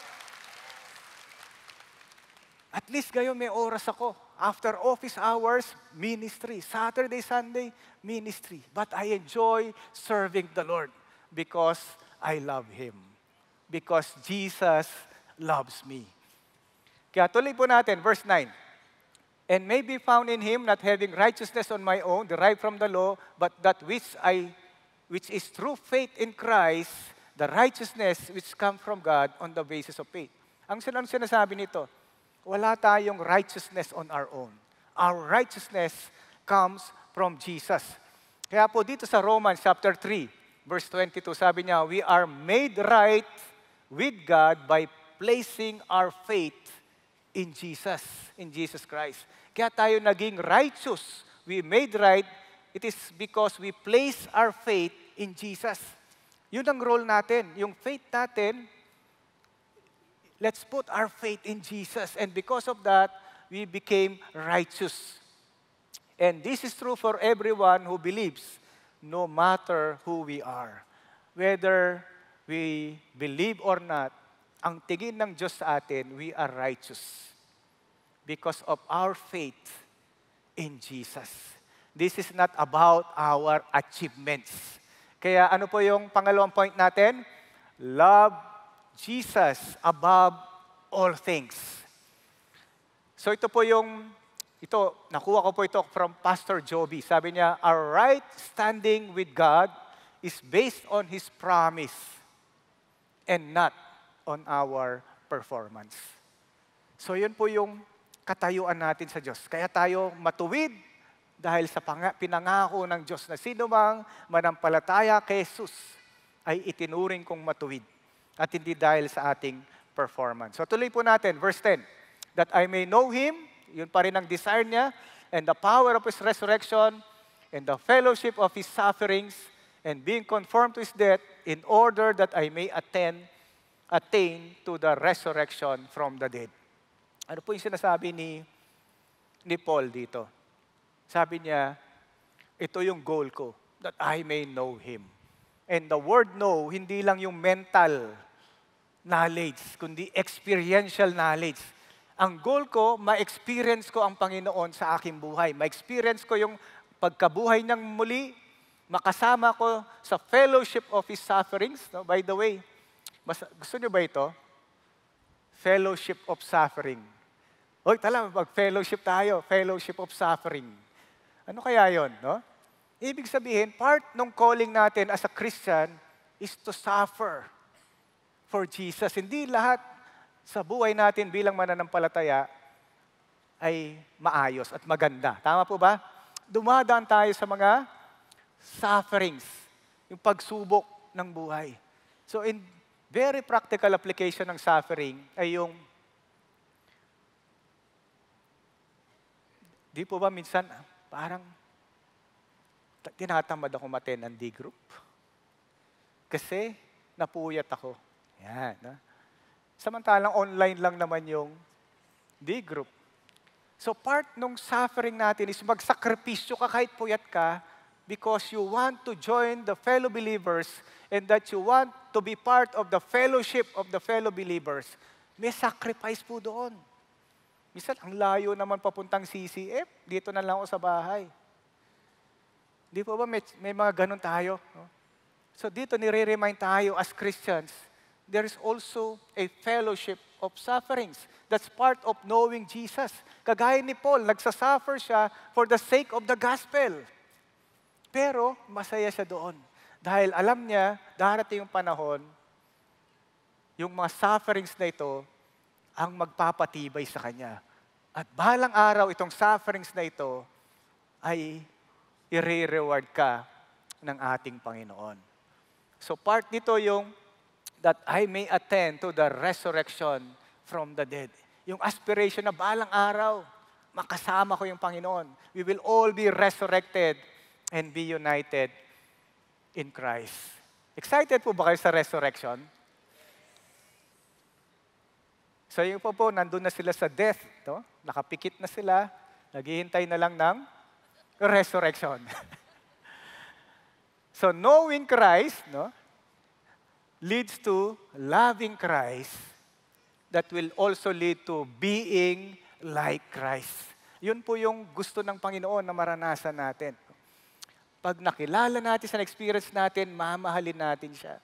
Speaker 2: At least ngayon may oras ako. After office hours, ministry. Saturday, Sunday, ministry. But I enjoy serving the Lord because I love Him. Because Jesus loves me. Kaya tuloy po natin, verse 9. And may be found in Him, not having righteousness on my own, derived from the law, but that which is through faith in Christ, the righteousness which comes from God on the basis of faith. Ang sinasabi nito, wala tayong righteousness on our own. Our righteousness comes from Jesus. Kaya po dito sa Romans chapter 3, verse 22, sabi niya, we are made right with God by placing our faith in Jesus Christ. Kaya tayo naging righteous. We made right, it is because we place our faith in Jesus. Yun ang role natin. Yung faith natin, let's put our faith in Jesus. And because of that, we became righteous. And this is true for everyone who believes, no matter who we are. Whether we believe or not, ang tingin ng Diyos sa atin, we are righteous. Because of our faith in Jesus. This is not about our achievements. Kaya ano po yung pangalawang point natin? Love Jesus above all things. So nakuha ko po ito from Pastor Joby. Sabi niya, our right standing with God is based on His promise and not on our performance. So yun po yung katayuan natin sa Diyos. Kaya tayo matuwid dahil sa pinangako ng Diyos na sino mang manampalataya kay Jesus ay itinuring kong matuwid at hindi dahil sa ating performance. So tuloy po natin, verse 10. That I may know Him, yun pa rin ang desire niya, and the power of His resurrection, and the fellowship of His sufferings, and being conformed to His death, in order that I may attain to the resurrection from the dead. Ano po yung sinasabi ni Paul dito? Sabi niya, ito yung goal ko, that I may know Him. And the word know, hindi lang yung mental knowledge, kundi experiential knowledge. Ang goal ko, ma-experience ko ang Panginoon sa aking buhay. Ma-experience ko yung pagkabuhay niyang muli, makasama ko sa fellowship of His sufferings. No? By the way, gusto niyo ba ito? Fellowship of suffering. Hoy, mag-fellowship tayo. Fellowship of suffering. Ano kaya yon? No? Ibig sabihin, part ng calling natin as a Christian is to suffer for Jesus. Hindi lahat sa buhay natin bilang mananampalataya ay maayos at maganda. Tama po ba? Dumadaan tayo sa mga sufferings, yung pagsubok ng buhay. So in very practical application ng suffering ay yung, di po ba minsan parang tinatamad ako maten ng D group? Kasi napuyat ako. Yan. No? Samantalang online lang naman yung D group. So part ng suffering natin is magsakripisyo ka kahit puyat ka because you want to join the fellow believers and that you want to be part of the fellowship of the fellow believers. May sacrifice po doon. Minsan, ang layo naman papuntang CCF, dito na lang ako sa bahay. Di po ba may mga ganun tayo? No? So dito nire-remind tayo as Christians, there is also a fellowship of sufferings. That's part of knowing Jesus. Kagaya ni Paul, nagsasuffer siya for the sake of the gospel. Pero masaya siya doon. Dahil alam niya, darating yung panahon, yung mga sufferings na ito, ang magpapatibay sa kanya. At balang araw, itong sufferings na ito, ay i-reward ka ng ating Panginoon. So part nito yung that I may attend to the resurrection from the dead. Yung aspiration na balang araw, makasama ko yung Panginoon. We will all be resurrected and be united in Christ. Excited po ba kayo sa resurrection? So yung po, nandun na sila sa death. No? Nakapikit na sila, naghihintay na lang ng resurrection. So knowing Christ, no, leads to loving Christ that will also lead to being like Christ. Yun po yung gusto ng Panginoon na maranasan natin. Pag nakilala natin sa experience natin, mamahalin natin siya.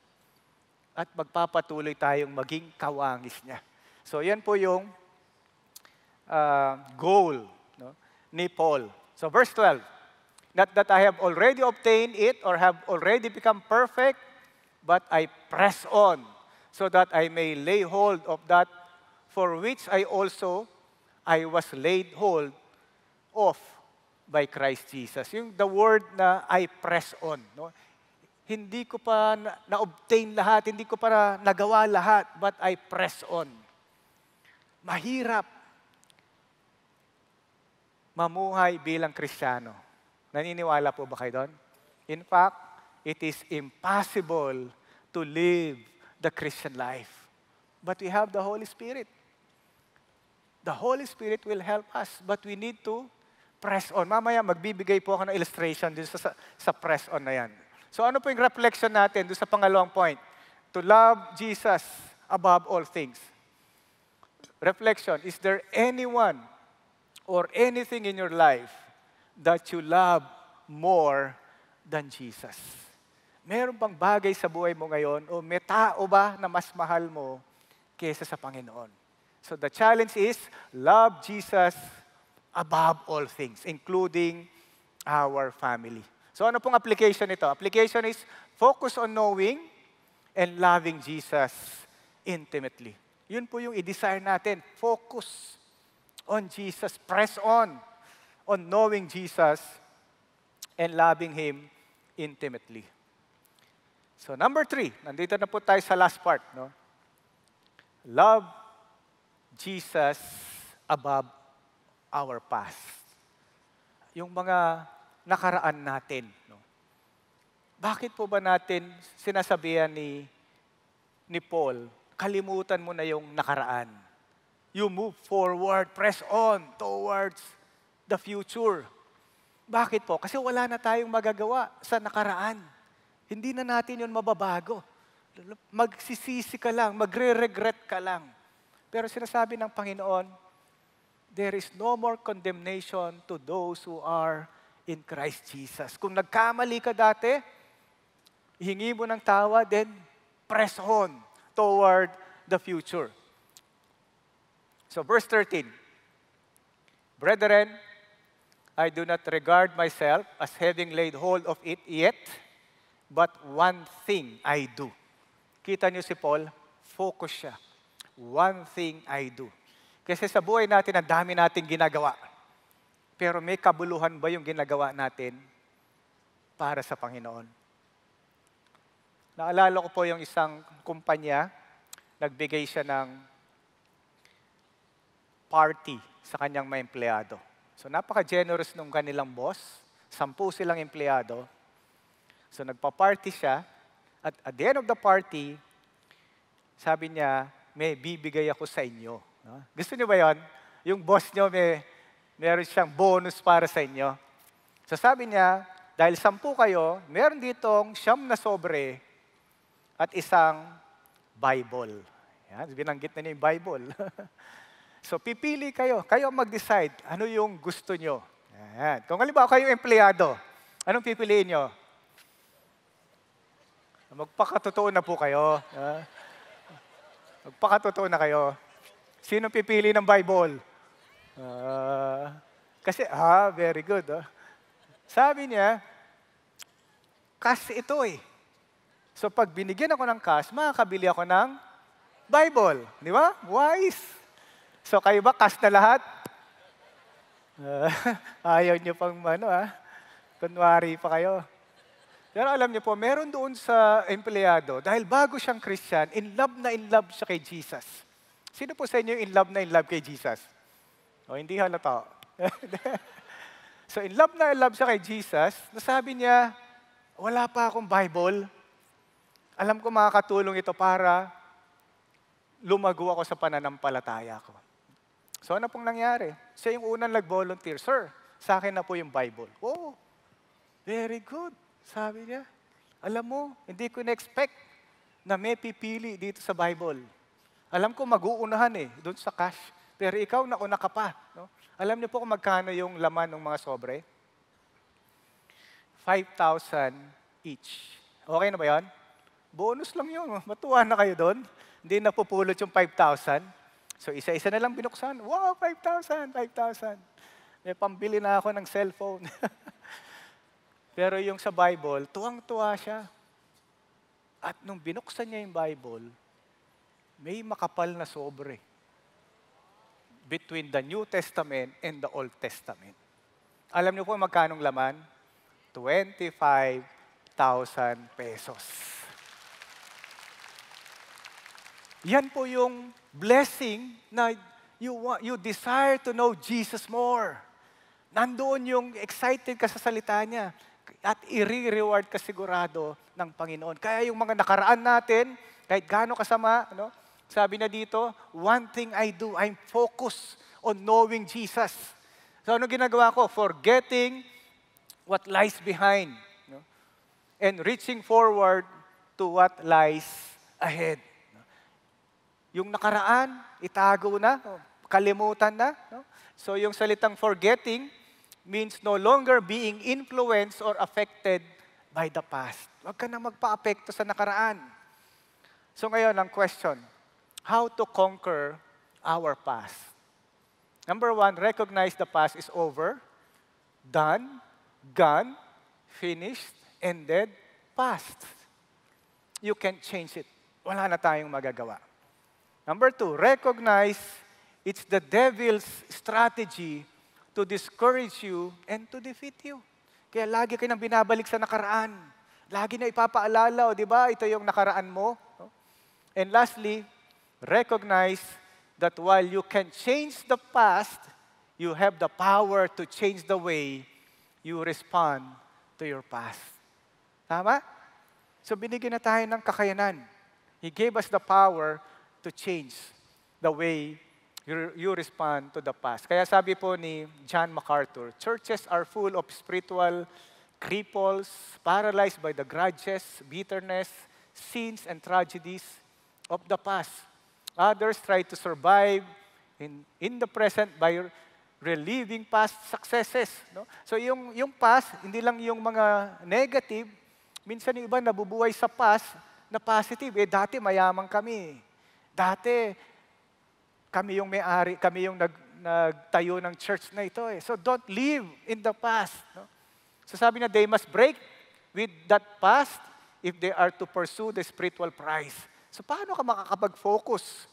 Speaker 2: At magpapatuloy tayong maging kawangis niya. So yan po yung goal, no, ni Paul. So verse 12, not that I have already obtained it or have already become perfect, but I press on so that I may lay hold of that for which I was laid hold of by Christ Jesus. Yung the word na I press on. No? Hindi ko pa na-obtain lahat, hindi ko pa nagawa lahat, but I press on. Mahirap mamuhay bilang Kristiyano. Naniniwala po ba kayo doon? In fact, it is impossible to live the Christian life. But we have the Holy Spirit. The Holy Spirit will help us, but we need to press on. Mamaya, magbibigay po ako ng illustration dun sa press on na yan. So ano po yung reflection natin dun sa pangalawang point? To love Jesus above all things. Reflection, is there anyone or anything in your life that you love more than Jesus? Meron bang bagay sa buhay mo ngayon o may tao ba na mas mahal mo kaysa sa Panginoon? So the challenge is, love Jesus above all things, including our family. So ano pong application nito? Application is, focus on knowing and loving Jesus intimately. Yun po yung i-desire natin. Focus on Jesus. Press on knowing Jesus and loving Him intimately. So number 3, nandito na po tayo sa last part. No? Love Jesus above our past. Yung mga nakaraan natin. No? Bakit po ba natin sinasabihan ni Paul, kalimutan mo na yung nakaraan. You move forward, press on towards the future. Bakit po? Kasi wala na tayong magagawa sa nakaraan. Hindi na natin yun mababago. Magsisisi ka lang, magre-regret ka lang. Pero sinasabi ng Panginoon, there is no more condemnation to those who are in Christ Jesus. Kung nagkamali ka dati, hingi mo ng tawa, then press on toward the future. So verse 13, Brethren, I do not regard myself as having laid hold of it yet, but one thing I do. Kita niyo si Paul, focus siya. One thing I do. Kasi sa buhay natin, ang dami nating ginagawa. Pero may kabuluhan ba yung ginagawa natin para sa Panginoon? Naalala ko po yung isang kumpanya, nagbigay siya ng party sa kanyang mga empleyado. So napaka-generous nung kanilang boss, 10 silang empleyado. So nagpa-party siya, at the end of the party, sabi niya, may bibigay ako sa inyo. No? Gusto niyo ba yon? Yung boss niyo, meron siyang bonus para sa inyo. So sabi niya, dahil 10 kayo, meron ditong 9 na sobre at isang Bible. Yan, binanggit na niya yung Bible. So pipili kayo. Kayo mag-decide ano yung gusto niyo. Yan. Kung halimbawa kayo empleyado, anong pipiliin niyo? Magpakatotoo na po kayo. Magpakatotoo na kayo. Sino pipili ng Bible? Very good. Sabi niya, cash ito eh. So pag binigyan ako ng cash, makakabili ako ng Bible. Di ba? Wise. So kayo ba, cash na lahat? Ayaw niyo pang kunwari pa kayo. Pero alam niyo po, meron doon sa empleyado, dahil bago siyang Christian, in love siya kay Jesus. Sino po sa inyo in love kay Jesus? O, hindi halata. So in love siya kay Jesus, nasabi niya, wala pa akong Bible. Alam ko makakatulong ito para lumago ako sa pananampalataya ko. So ano pong nangyari? Siya yung unang nag-volunteer, Sir, sa akin na po yung Bible. Oh, very good. Sabi niya, alam mo, hindi ko na-expect na may pipili dito sa Bible. Alam ko mag-uunahan doon sa cash. Pero ikaw, nauna ka pa. No? Alam niyo po kung magkano yung laman ng mga sobre? 5,000 each. Okay na ba yan? Bonus lang yun. Matuwa na kayo doon. Hindi na pupulot yung 5,000. So isa-isa na lang binuksan. Wow, 5,000, 5,000. May pambili na ako ng cellphone. Pero yung sa Bible, tuwang-tuwa siya. At nung binuksan niya yung Bible, may makapal na sobre between the New Testament and the Old Testament. Alam niyo po magkanong laman? 25,000 pesos. Yan po yung blessing na you desire to know Jesus more. Nandoon yung excited ka sa salita niya. At i-reward ka sigurado ng Panginoon. Kaya yung mga nakaraan natin, kahit gaano kasama, sabi na dito, one thing I do, I'm focused on knowing Jesus. So ano ginagawa ko? Forgetting what lies behind. And reaching forward to what lies ahead. Yung nakaraan, itago na, kalimutan na. So yung salitang forgetting means no longer being influenced or affected by the past. Huwag ka na magpa-apekto sa nakaraan. So ngayon, ang question, how to conquer our past. Number one, recognize the past is over, done, gone, finished, ended, past. You can't change it. Wala na tayong magagawa. Number two, recognize it's the devil's strategy to discourage you and to defeat you. Kaya lagi ka nang binabalik sa nakaraan. Lagi na ipapaalala, di ba? Ito yung nakaraan mo. No? And lastly, recognize that while you can change the past, you have the power to change the way you respond to your past. Tama? So binigyan na tayo ng kakayanan. He gave us the power to change the way you respond to the past. Kaya sabi po ni John MacArthur, churches are full of spiritual cripples, paralyzed by the grudges, bitterness, sins, and tragedies of the past. Others try to survive in the present by reliving past successes. No? So yung past, hindi lang yung mga negative, minsan yung iba nabubuhay sa past na positive. Dati mayaman kami. Dati kami yung may-ari, kami yung nagtayo ng church na ito. So don't live in the past. No? So sabi na, they must break with that past if they are to pursue the spiritual prize. So paano ka makakapag-focus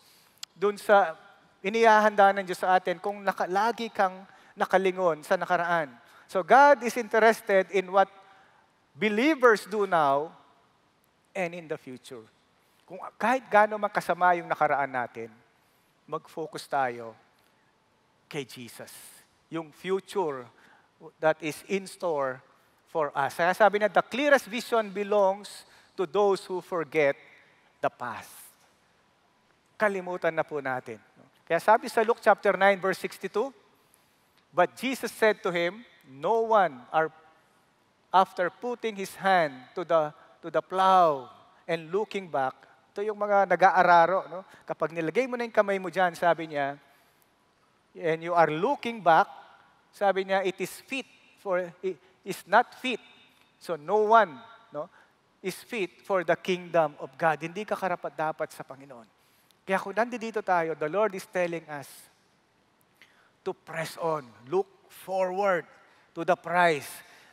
Speaker 2: dun sa inihahanda ng Diyos sa atin kung lagi kang nakalingon sa nakaraan? So God is interested in what believers do now and in the future. Kung kahit gaano man kasama yung nakaraan natin, mag-focus tayo kay Jesus. Yung future that is in store for us. Kaya sabi na, the clearest vision belongs to those who forget the past. Kalimutan na po natin. Kaya sabi sa Luke chapter 9, verse 62, but Jesus said to him, no one, after putting his hand to the plow and looking back, ito yung mga nag-aararo, no? Kapag nilagay mo na yung kamay mo dyan, sabi niya, and you are looking back, sabi niya, it is not fit. So no one, no, is fit for the kingdom of God. Hindi ka karapat-dapat sa Panginoon. Kaya kung nandito tayo, the Lord is telling us to press on, look forward to the prize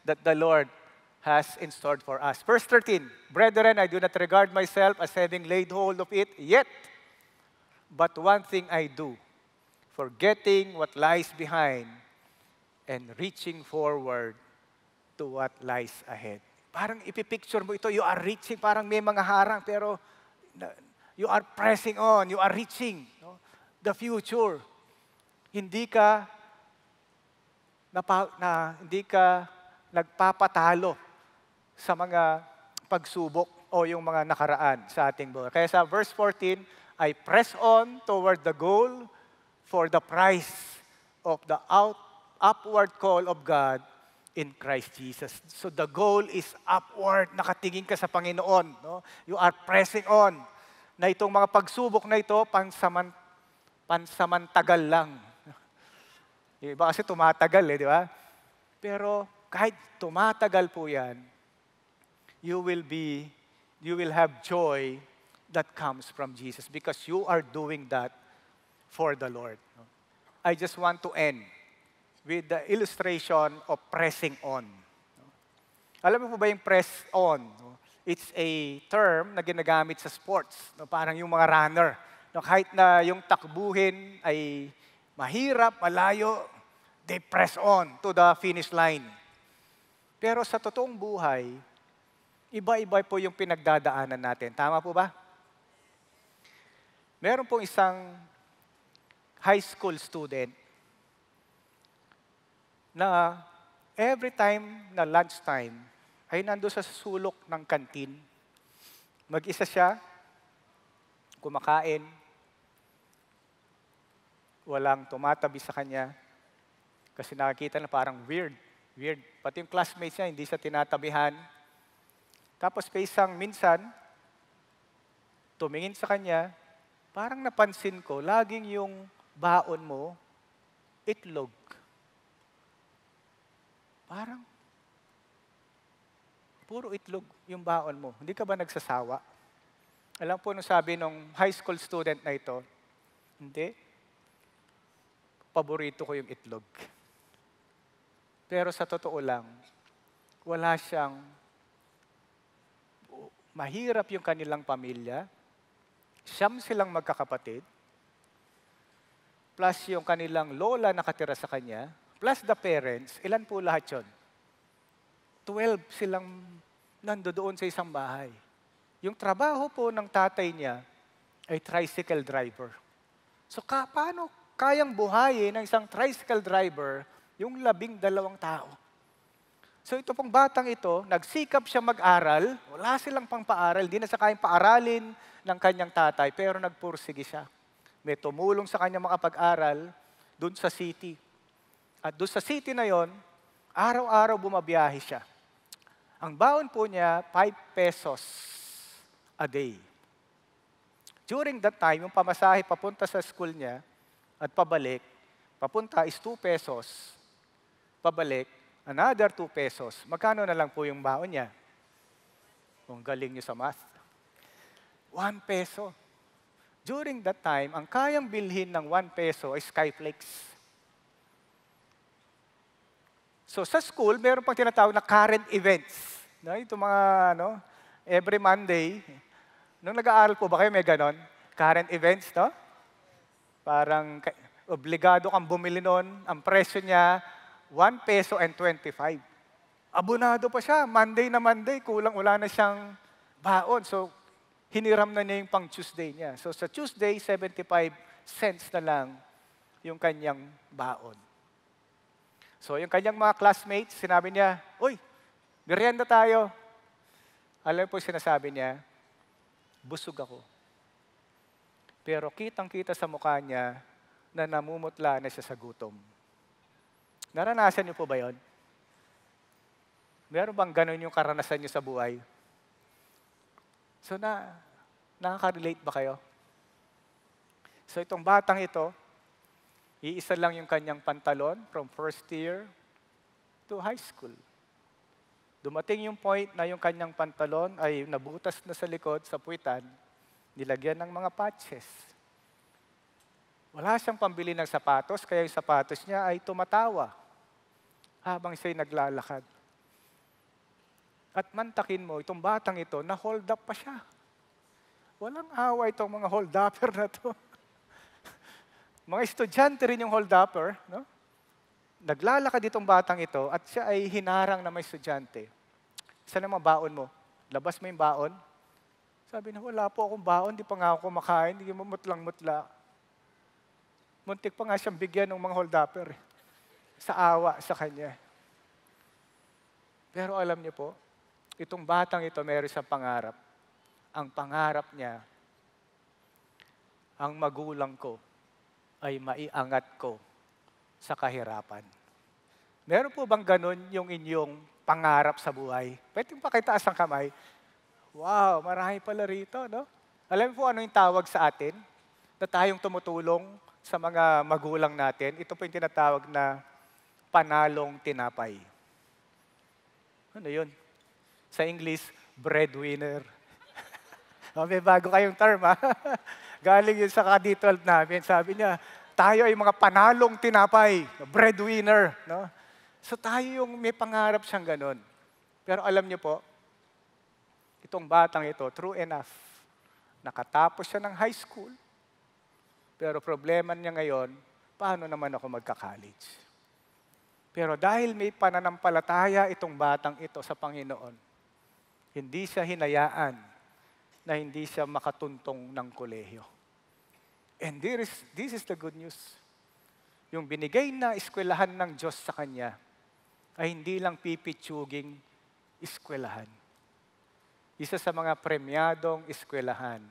Speaker 2: that the Lord has in store for us. Verse 13, brethren, I do not regard myself as having laid hold of it yet, but one thing I do, forgetting what lies behind and reaching forward to what lies ahead. Parang ipipicture mo ito, you are reaching, parang may mga harang, pero you are pressing on, you are reaching, no? The future. Hindi ka nagpapatalo sa mga pagsubok o yung mga nakaraan sa ating buhay. Kaya sa verse 14, I press on toward the goal for the prize of the upward call of God in Christ Jesus. So the goal is upward. Nakatingin ka sa Panginoon. No? You are pressing on. Na itong mga pagsubok na ito, pansamantagal lang. Yung iba kasi tumatagal, di ba? Pero kahit tumatagal po yan, you will have joy that comes from Jesus because you are doing that for the Lord. I just want to end with the illustration of pressing on. Alam mo po ba yung press on? It's a term na ginagamit sa sports. Parang yung mga runner. Kahit na yung takbuhin ay mahirap, malayo, they press on to the finish line. Pero sa totoong buhay, iba-iba po yung pinagdadaanan natin. Tama po ba? Meron pong isang high school student na every time na lunchtime ay nando sa sulok ng kantin. Mag-isa siya, kumakain, walang tumatabi sa kanya kasi nakakita na parang weird. Pati yung classmates niya, hindi siya tinatabihan. Tapos minsan, tumingin sa kanya, parang napansin ko, laging yung baon mo, itlog. Parang, puro itlog yung baon mo. Hindi ka ba nagsasawa? Alam po nung sabi nung high school student na ito, hindi. paborito ko yung itlog. Pero sa totoo lang, wala siyang, mahirap yung kanilang pamilya, siyam silang magkakapatid, plus yung kanilang lola nakatira sa kanya, plus the parents, ilan po lahat yun? 12 silang nandoon sa isang bahay. Yung trabaho po ng tatay niya ay tricycle driver. So paano kayang buhayin ng isang tricycle driver yung 12 tao? So ito pong batang ito, nagsikap siya mag-aral, wala silang pang-paaral, hindi na siya kayang paaralin ng kanyang tatay, pero nagpursige siya. May tumulong sa kanya makapag-aral doon sa city. At doon sa city na yon, araw-araw bumabiyahe siya. Ang baon po niya, 5 pesos a day. During that time, yung pamasahe papunta sa school niya at pabalik, papunta is 2 pesos, pabalik, another 2 pesos. Magkano na lang po yung baon niya? Kung galing niyo sa math. 1 peso. During that time, ang kayang bilhin ng 1 peso ay Skyflakes. So sa school, meron pang tinatawag na current events. No? Ito mga, every Monday, nung nag-aaral po ba kayo, may ganon? Current events, no? Parang obligado kang bumili nun. Ang presyo niya, 1 peso and 25. Abonado pa siya. Monday na Monday, kulang wala na siyang baon. So, hiniram na niya yung pang Tuesday niya. So, sa Tuesday, 75 cents na lang yung kanyang baon. So, yung kanyang mga classmates, sinabi niya, "Uy, merienda tayo." Alam po sinasabi niya, "Busog ako." Pero kitang-kita sa mukha niya na namumutla na siya sa gutom. Naranasan niyo po ba yon? Meron bang ganun yung karanasan niyo sa buhay? So, nakaka-relate ba kayo? So, itong batang ito, iisa lang yung kanyang pantalon from first year to high school. Dumating yung point na yung kanyang pantalon ay nabutas na sa likod, sa puwitan, nilagyan ng mga patches. Wala siyang pambili ng sapatos, kaya yung sapatos niya ay tumatawa habang siya'y naglalakad. At mantakin mo, itong batang ito, na-hold up pa siya. Walang awa itong mga hold-upper na to. Mga estudyante rin yung hold-upper, no? Naglalakad itong batang ito at siya ay hinarang na may estudyante. Saan ang baon mo? Labas mo yung baon? Sabi na, "Wala po akong baon, di pa nga ako kumakain, hindi mo mutlang-mutla." Muntik pa nga siyang bigyan ng mga hold-upper sa awa sa kanya. Pero alam niyo po, itong batang ito meron siyang pangarap. Ang pangarap niya, ang magulang ko ay maiangat ko sa kahirapan. Meron po bang ganun yung inyong pangarap sa buhay? Pwede mo pakitaas ang kamay. Wow, marami pala rito, no? Alam mo po ano yung tawag sa atin? Na tayong tumutulong sa mga magulang natin. Ito po yung tinatawag na panalong tinapay. Ano yun? Sa English, breadwinner. May bago kayong term, ha? Galing yun sa K-12 namin. Sabi niya, tayo ay mga panalong tinapay, breadwinner. No? So tayo yung may pangarap siyang ganun. Pero alam niyo po, itong batang ito, true enough, nakatapos siya ng high school, pero problema niya ngayon, paano naman ako magka-college? Pero dahil may pananampalataya itong batang ito sa Panginoon, hindi siya hinayaan na hindi siya makatuntong ng kolehiyo. And this is the good news. Yung binigay na eskwelahan ng Diyos sa kanya ay hindi lang pipitsuging eskwelahan. Isa sa mga premyadong eskwelahan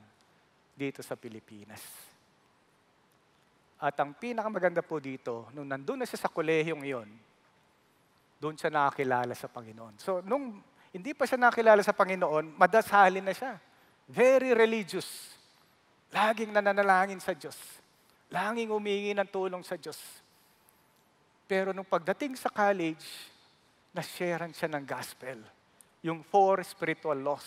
Speaker 2: dito sa Pilipinas. At ang pinakamaganda po dito, nung nandun na siya sa kolehiyong iyon, doon siya nakakilala sa Panginoon. So, nung hindi pa siya nakilala sa Panginoon, madasalin na siya. Very religious. Laging nananalangin sa Diyos. Laging humingi ng tulong sa Diyos. Pero nung pagdating sa college, na-sharean siya ng gospel. Yung 4 spiritual laws.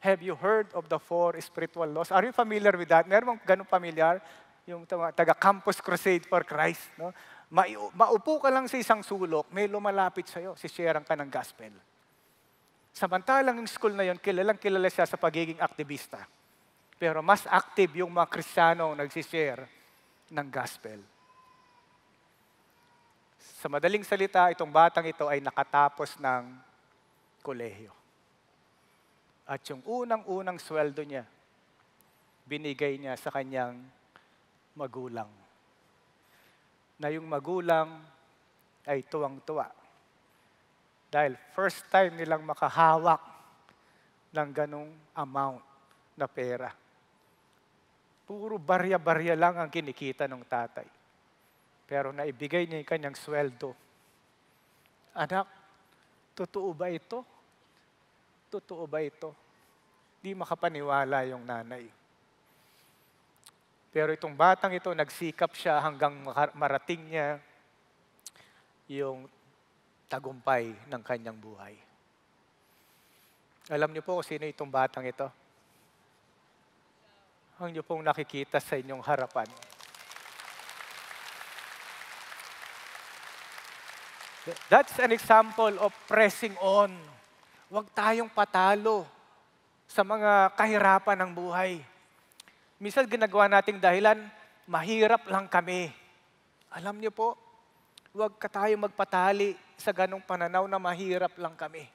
Speaker 2: Have you heard of the 4 spiritual laws? Are you familiar with that? Meron bang ganun familiar? yung taga-Campus Crusade for Christ. No? Maupo ka lang sa isang sulok, may lumalapit sa'yo, sisharean ka ng gospel. Samantalang yung school na yun, kilalang kilala siya sa pagiging aktivista. Pero mas active yung mga Kristiyano nagsishare ng gospel. Sa madaling salita, itong batang ito ay nakatapos ng kolehiyo. At yung unang-unang sweldo niya, binigay niya sa kanyang magulang. Na yung magulang ay tuwang-tuwa. Dahil first time nilang makahawak ng ganong amount na pera. Puro barya-barya lang ang kinikita ng tatay. Pero naibigay niya yung kanyang sweldo. Anak, totoo ba ito? Totoo ba ito? Di makapaniwala yung nanay. Pero itong batang ito, nagsikap siya hanggang marating niya yung tagumpay ng kanyang buhay. Alam niyo po kung sino itong batang ito? Ang niyo pong nakikita sa inyong harapan. That's an example of pressing on. Huwag tayong patalo sa mga kahirapan ng buhay. Minsan ginagawa nating dahilan, mahirap lang kami. Alam niyo po, huwag ka tayong magpatali sa ganong pananaw na mahirap lang kami.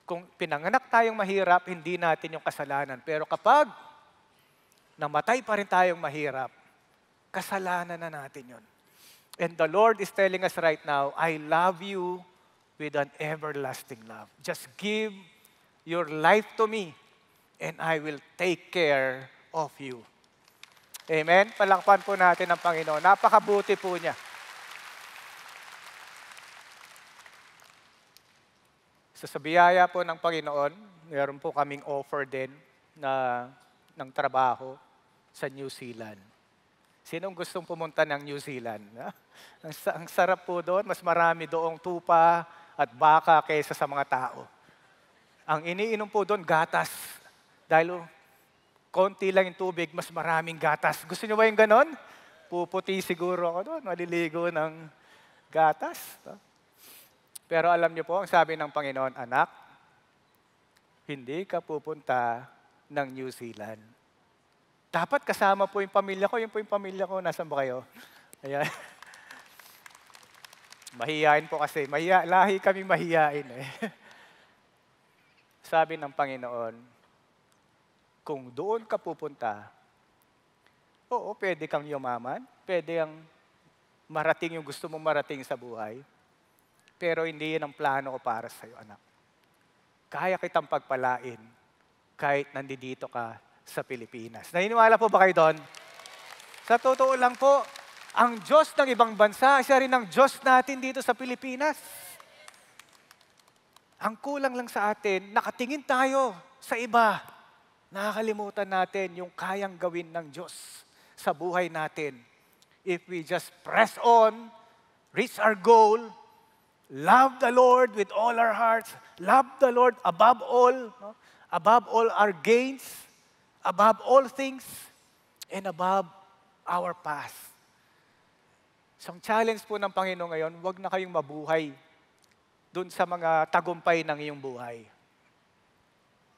Speaker 2: Kung pinanganak tayong mahirap, hindi natin yung kasalanan. Pero kapag namatay pa rin tayong mahirap, kasalanan na natin yun. And the Lord is telling us right now, I love you with an everlasting love. Just give your life to me and I will take care of you. Amen? Palakpan po natin ang Panginoon. Napakabuti po niya. Sa biyaya po ng Panginoon, meron po kaming offer din ng trabaho sa New Zealand. Sinong gustong pumunta ng New Zealand? Ang sarap po doon, mas marami doong tupa at baka kaysa sa mga tao. Ang iniinom po doon, gatas. Dahil konti lang yung tubig, mas maraming gatas. Gusto niyo ba yung ganon? Puputi siguro ako doon, maliligo ng gatas. Pero alam niyo po, ang sabi ng Panginoon, anak, hindi ka pupunta ng New Zealand. Dapat kasama po yung pamilya ko. Yun po yung pamilya ko. Nasaan ba kayo? Ayan. Mahihain po kasi. Lahi kami mahihain eh. Sabi ng Panginoon, kung doon ka pupunta, oo, pwede kang yumaman. Pwede ang marating yung gusto mong marating sa buhay. Pero hindi yan ang plano ko para sa iyo, anak. Kaya kitang pagpalain kahit nandito ka sa Pilipinas. Naniniwala po ba kayo doon? Sa totoo lang po, ang Diyos ng ibang bansa, siya rin ang Diyos natin dito sa Pilipinas. Ang kulang lang sa atin, nakatingin tayo sa iba. Nakakalimutan natin yung kayang gawin ng Diyos sa buhay natin. If we just press on, reach our goal, love the Lord with all our hearts, love the Lord above all our gains, above all things, and above our past. So ang challenge po ng Panginoon ngayon, huwag na kayong mabuhay dun sa mga tagumpay ng iyong buhay.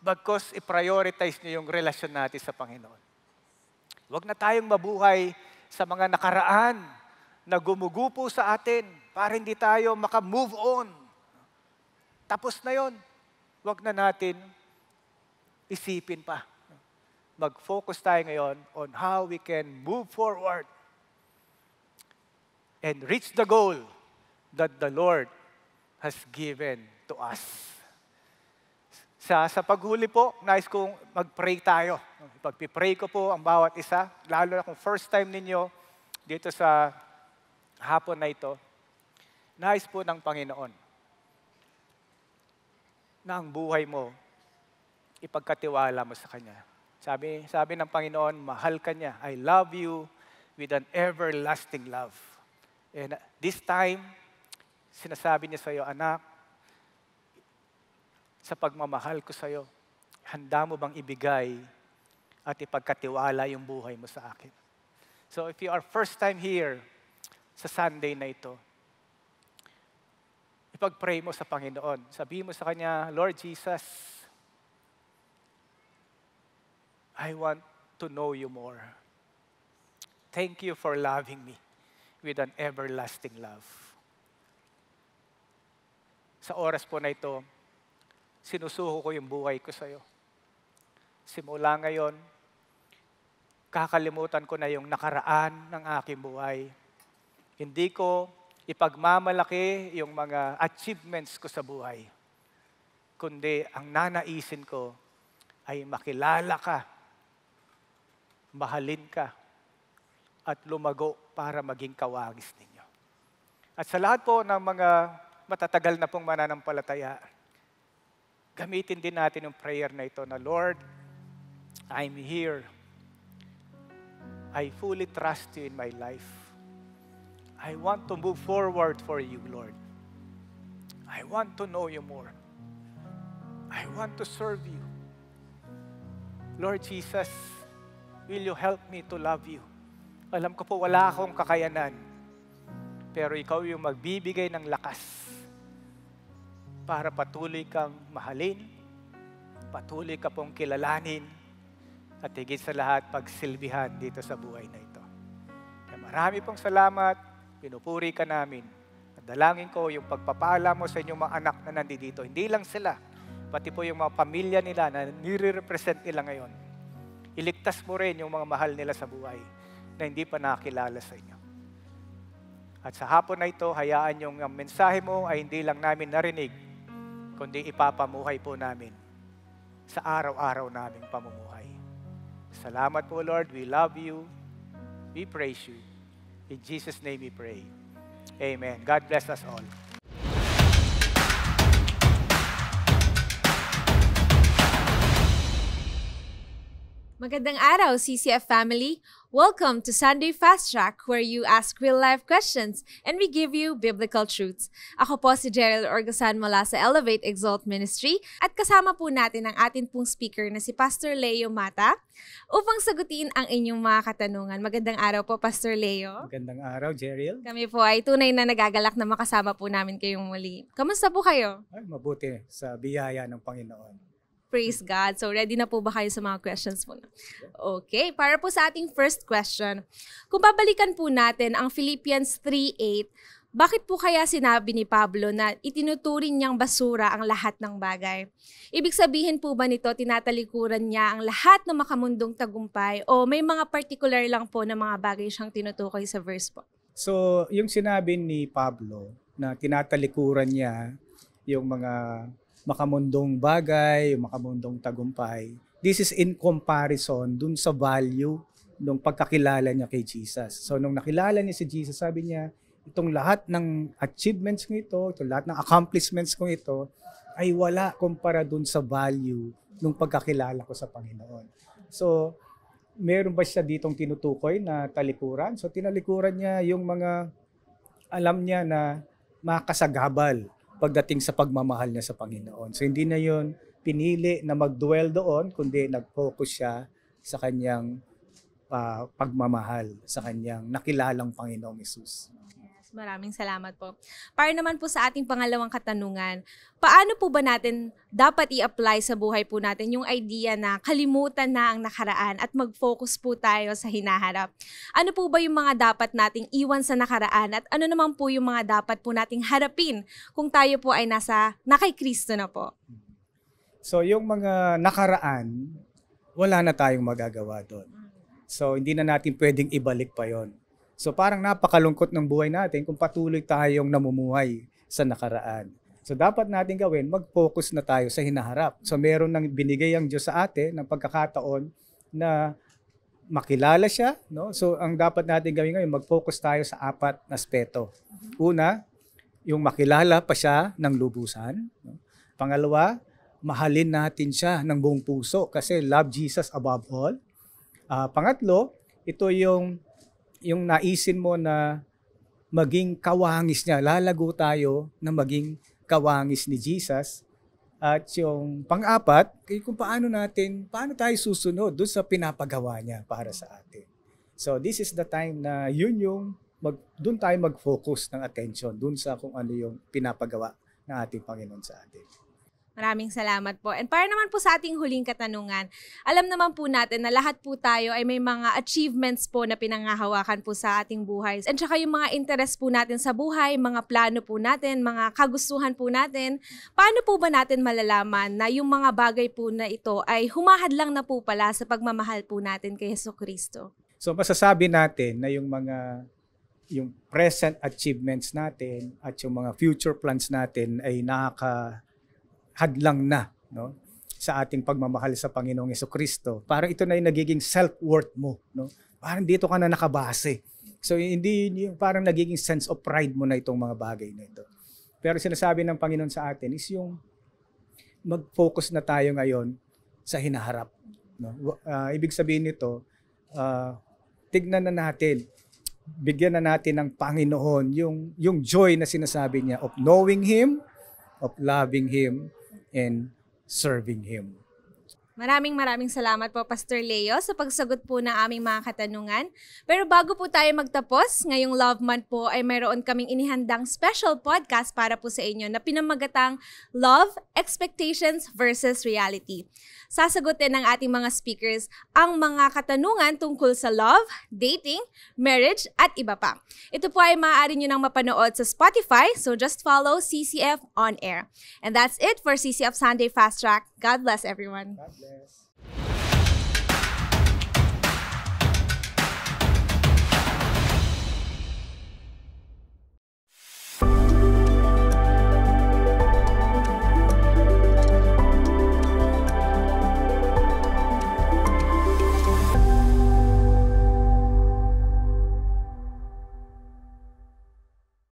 Speaker 2: Bagkus i-prioritize niyo yung relasyon natin sa Panginoon. Huwag na tayong mabuhay sa mga nakaraan na gumugupo sa atin para hindi tayo maka-move on. Tapos na yon. Huwag na natin isipin pa. Mag-focus tayo ngayon on how we can move forward and reach the goal that the Lord has given to us. Sa paghuli po, nais kong mag-pray tayo. Pag-pray ko po ang bawat isa, lalo na kung first time ninyo dito sa hapon na ito, nais po ng Panginoon na ang buhay mo, ipagkatiwala mo sa Kanya. Sabi ng Panginoon, mahal ka niya. I love you with an everlasting love. And this time, sinasabi niya sa iyo, anak, sa pagmamahal ko sa iyo, handa mo bang ibigay at ipagkatiwala yung buhay mo sa akin? So if you are first time here sa Sunday na ito, ipag-pray mo sa Panginoon. Sabihin mo sa Kanya, Lord Jesus, I want to know you more. Thank you for loving me with an everlasting love. Sa oras po na ito, sinusuko ko yung buhay ko sa iyo. Simula ngayon, kakalimutan ko na yung nakaraan ng aking buhay. Hindi ko ipagmamalaki yung mga achievements ko sa buhay. Kundi ang nanaisin ko ay makilala ka, mahalin ka, at lumago para maging kawangis ninyo. At sa lahat po ng mga matatagal na pong mananampalataya, gamitin din natin yung prayer na ito na, Lord, I'm here. I fully trust you in my life. I want to move forward for you, Lord. I want to know you more. I want to serve you. Lord Jesus, will you help me to love you? Alam ko po wala akong kakayanan, pero ikaw yung magbibigay ng lakas para patuloy kang mahalin, patuloy ka pong kilalanin, at higit sa lahat, pagsilbihan dito sa buhay na ito. Kaya marami pong salamat, pinupuri ka namin. At dalangin ko yung pagpapala mo sa inyong mga anak na nandito. Hindi lang sila, pati po yung mga pamilya nila na nire-represent nila ngayon. Iligtas mo rin yung mga mahal nila sa buhay na hindi pa nakakilala sa inyo. At sa hapon na ito, hayaan yung mensahe mo ay hindi lang namin narinig, kundi ipapamuhay po namin sa araw-araw naming pamumuhay. Salamat po, Lord. We love you. We praise you. In Jesus' name we pray. Amen. God bless us all.
Speaker 3: Magandang araw, CCF family. Welcome to Sunday Fast Track, where you ask real-life questions and we give you biblical truths. Ako po si Gerald Orgasan mula sa Elevate Exalt Ministry at kasama po natin ang atin pong speaker na si Pastor Leo Mata upang sagutin ang inyong mga katanungan. Magandang araw po, Pastor Leo.
Speaker 2: Magandang araw, Gerald.
Speaker 3: Kami po ay tunay na nagagalak na makasama po namin kayong muli. Kamusta po kayo?
Speaker 2: Ay, mabuti sa biyaya ng Panginoon.
Speaker 3: Praise God. So, ready na po ba kayo sa mga questions mo? Okay, para po sa ating first question. Kung babalikan po natin ang Philippians 3:8, bakit po kaya sinabi ni Pablo na itinuturing niyang basura ang lahat ng bagay? Ibig sabihin po ba nito, tinatalikuran niya ang lahat ng makamundong tagumpay o may mga particular lang po na mga bagay siyang tinutukoy sa verse po?
Speaker 4: So, yung sinabi ni Pablo na tinatalikuran niya yung mga makamundong bagay, yung makamundong tagumpay, this is in comparison dun sa value nung pagkakilala niya kay Jesus. So, nung nakilala niya si Jesus, sabi niya, itong lahat ng achievements ko ito, itong lahat ng accomplishments ko ito, ay wala kumpara dun sa value nung pagkakilala ko sa Panginoon. So, meron ba siya ditong tinutukoy na talikuran? So, tinalikuran niya yung mga alam niya na makasagabal pagdating sa pagmamahal niya sa Panginoon. So, hindi na yun pinili na mag-dwell doon, kundi nag-focus siya sa kanyang pagmamahal, sa kanyang nakilalang Panginoong Hesus.
Speaker 3: Maraming salamat po. Para naman po sa ating pangalawang katanungan, paano po ba natin dapat i-apply sa buhay po natin yung idea na kalimutan na ang nakaraan at mag-focus po tayo sa hinaharap? Ano po ba yung mga dapat nating iwan sa nakaraan at ano naman po yung mga dapat po nating harapin kung tayo po ay na kay Kristo na po?
Speaker 4: So yung mga nakaraan, wala na tayong magagawa doon. So hindi na natin pwedeng ibalik pa yon. So parang napakalungkot ng buhay natin kung patuloy tayong namumuhay sa nakaraan. So dapat natin gawin, mag-focus na tayo sa hinaharap. So meron nang binigay ang Diyos sa atin ng pagkakataon na makilala siya. No? So ang dapat natin gawin ngayon, mag-focus tayo sa 4 na aspeto. Una, yung makilala pa siya ng lubusan. No? Pangalawa, mahalin natin siya ng buong puso kasi love Jesus above all. Pangatlo, ito yung naisin mo na maging kawangis niya. Lalago tayo na maging kawangis ni Jesus. At yung pang-apat, kung paano tayo susunod doon sa pinapagawa niya para sa atin. So this is the time na yun yung doon tayo mag-focus ng attention doon sa kung ano yung pinapagawa ng ating Panginoon sa atin.
Speaker 3: Maraming salamat po. And para naman po sa ating huling katanungan, alam naman po natin na lahat po tayo ay may mga achievements po na pinangahawakan po sa ating buhay. And saka yung mga interest po natin sa buhay, mga plano po natin, mga kagustuhan po natin. Paano po ba natin malalaman na yung mga bagay po na ito ay humahadlang na po pala sa pagmamahal po natin kay Jesucristo?
Speaker 4: So masasabi natin na yung present achievements natin at yung mga future plans natin ay hadlang na, no, sa ating pagmamahal sa Panginoong Jesucristo. Parang ito na yung nagiging self-worth mo, no? Parang dito ka na nakabase. So hindi yung parang nagiging sense of pride mo na itong mga bagay na ito. Pero sinasabi ng Panginoon sa atin is yung mag-focus na tayo ngayon sa hinaharap, no? Ibig sabihin nito, tignan na natin, bigyan na natin ng Panginoon yung joy na sinasabi niya of knowing Him, of loving Him, and serving Him.
Speaker 3: Maraming salamat po, Pastor Leo, sa pagsagot po ng aming mga katanungan. Pero bago po tayo magtapos, ngayong Love Month po ay mayroon kaming inihandang special podcast para po sa inyo na pinamagatang Love, Expectations versus Reality. Sasagutin ng ating mga speakers ang mga katanungan tungkol sa love, dating, marriage, at iba pa. Ito po ay maaari nyo nang mapanood sa Spotify, so just follow CCF On Air. And that's it for CCF Sunday Fast Track. God bless everyone.
Speaker 4: God bless.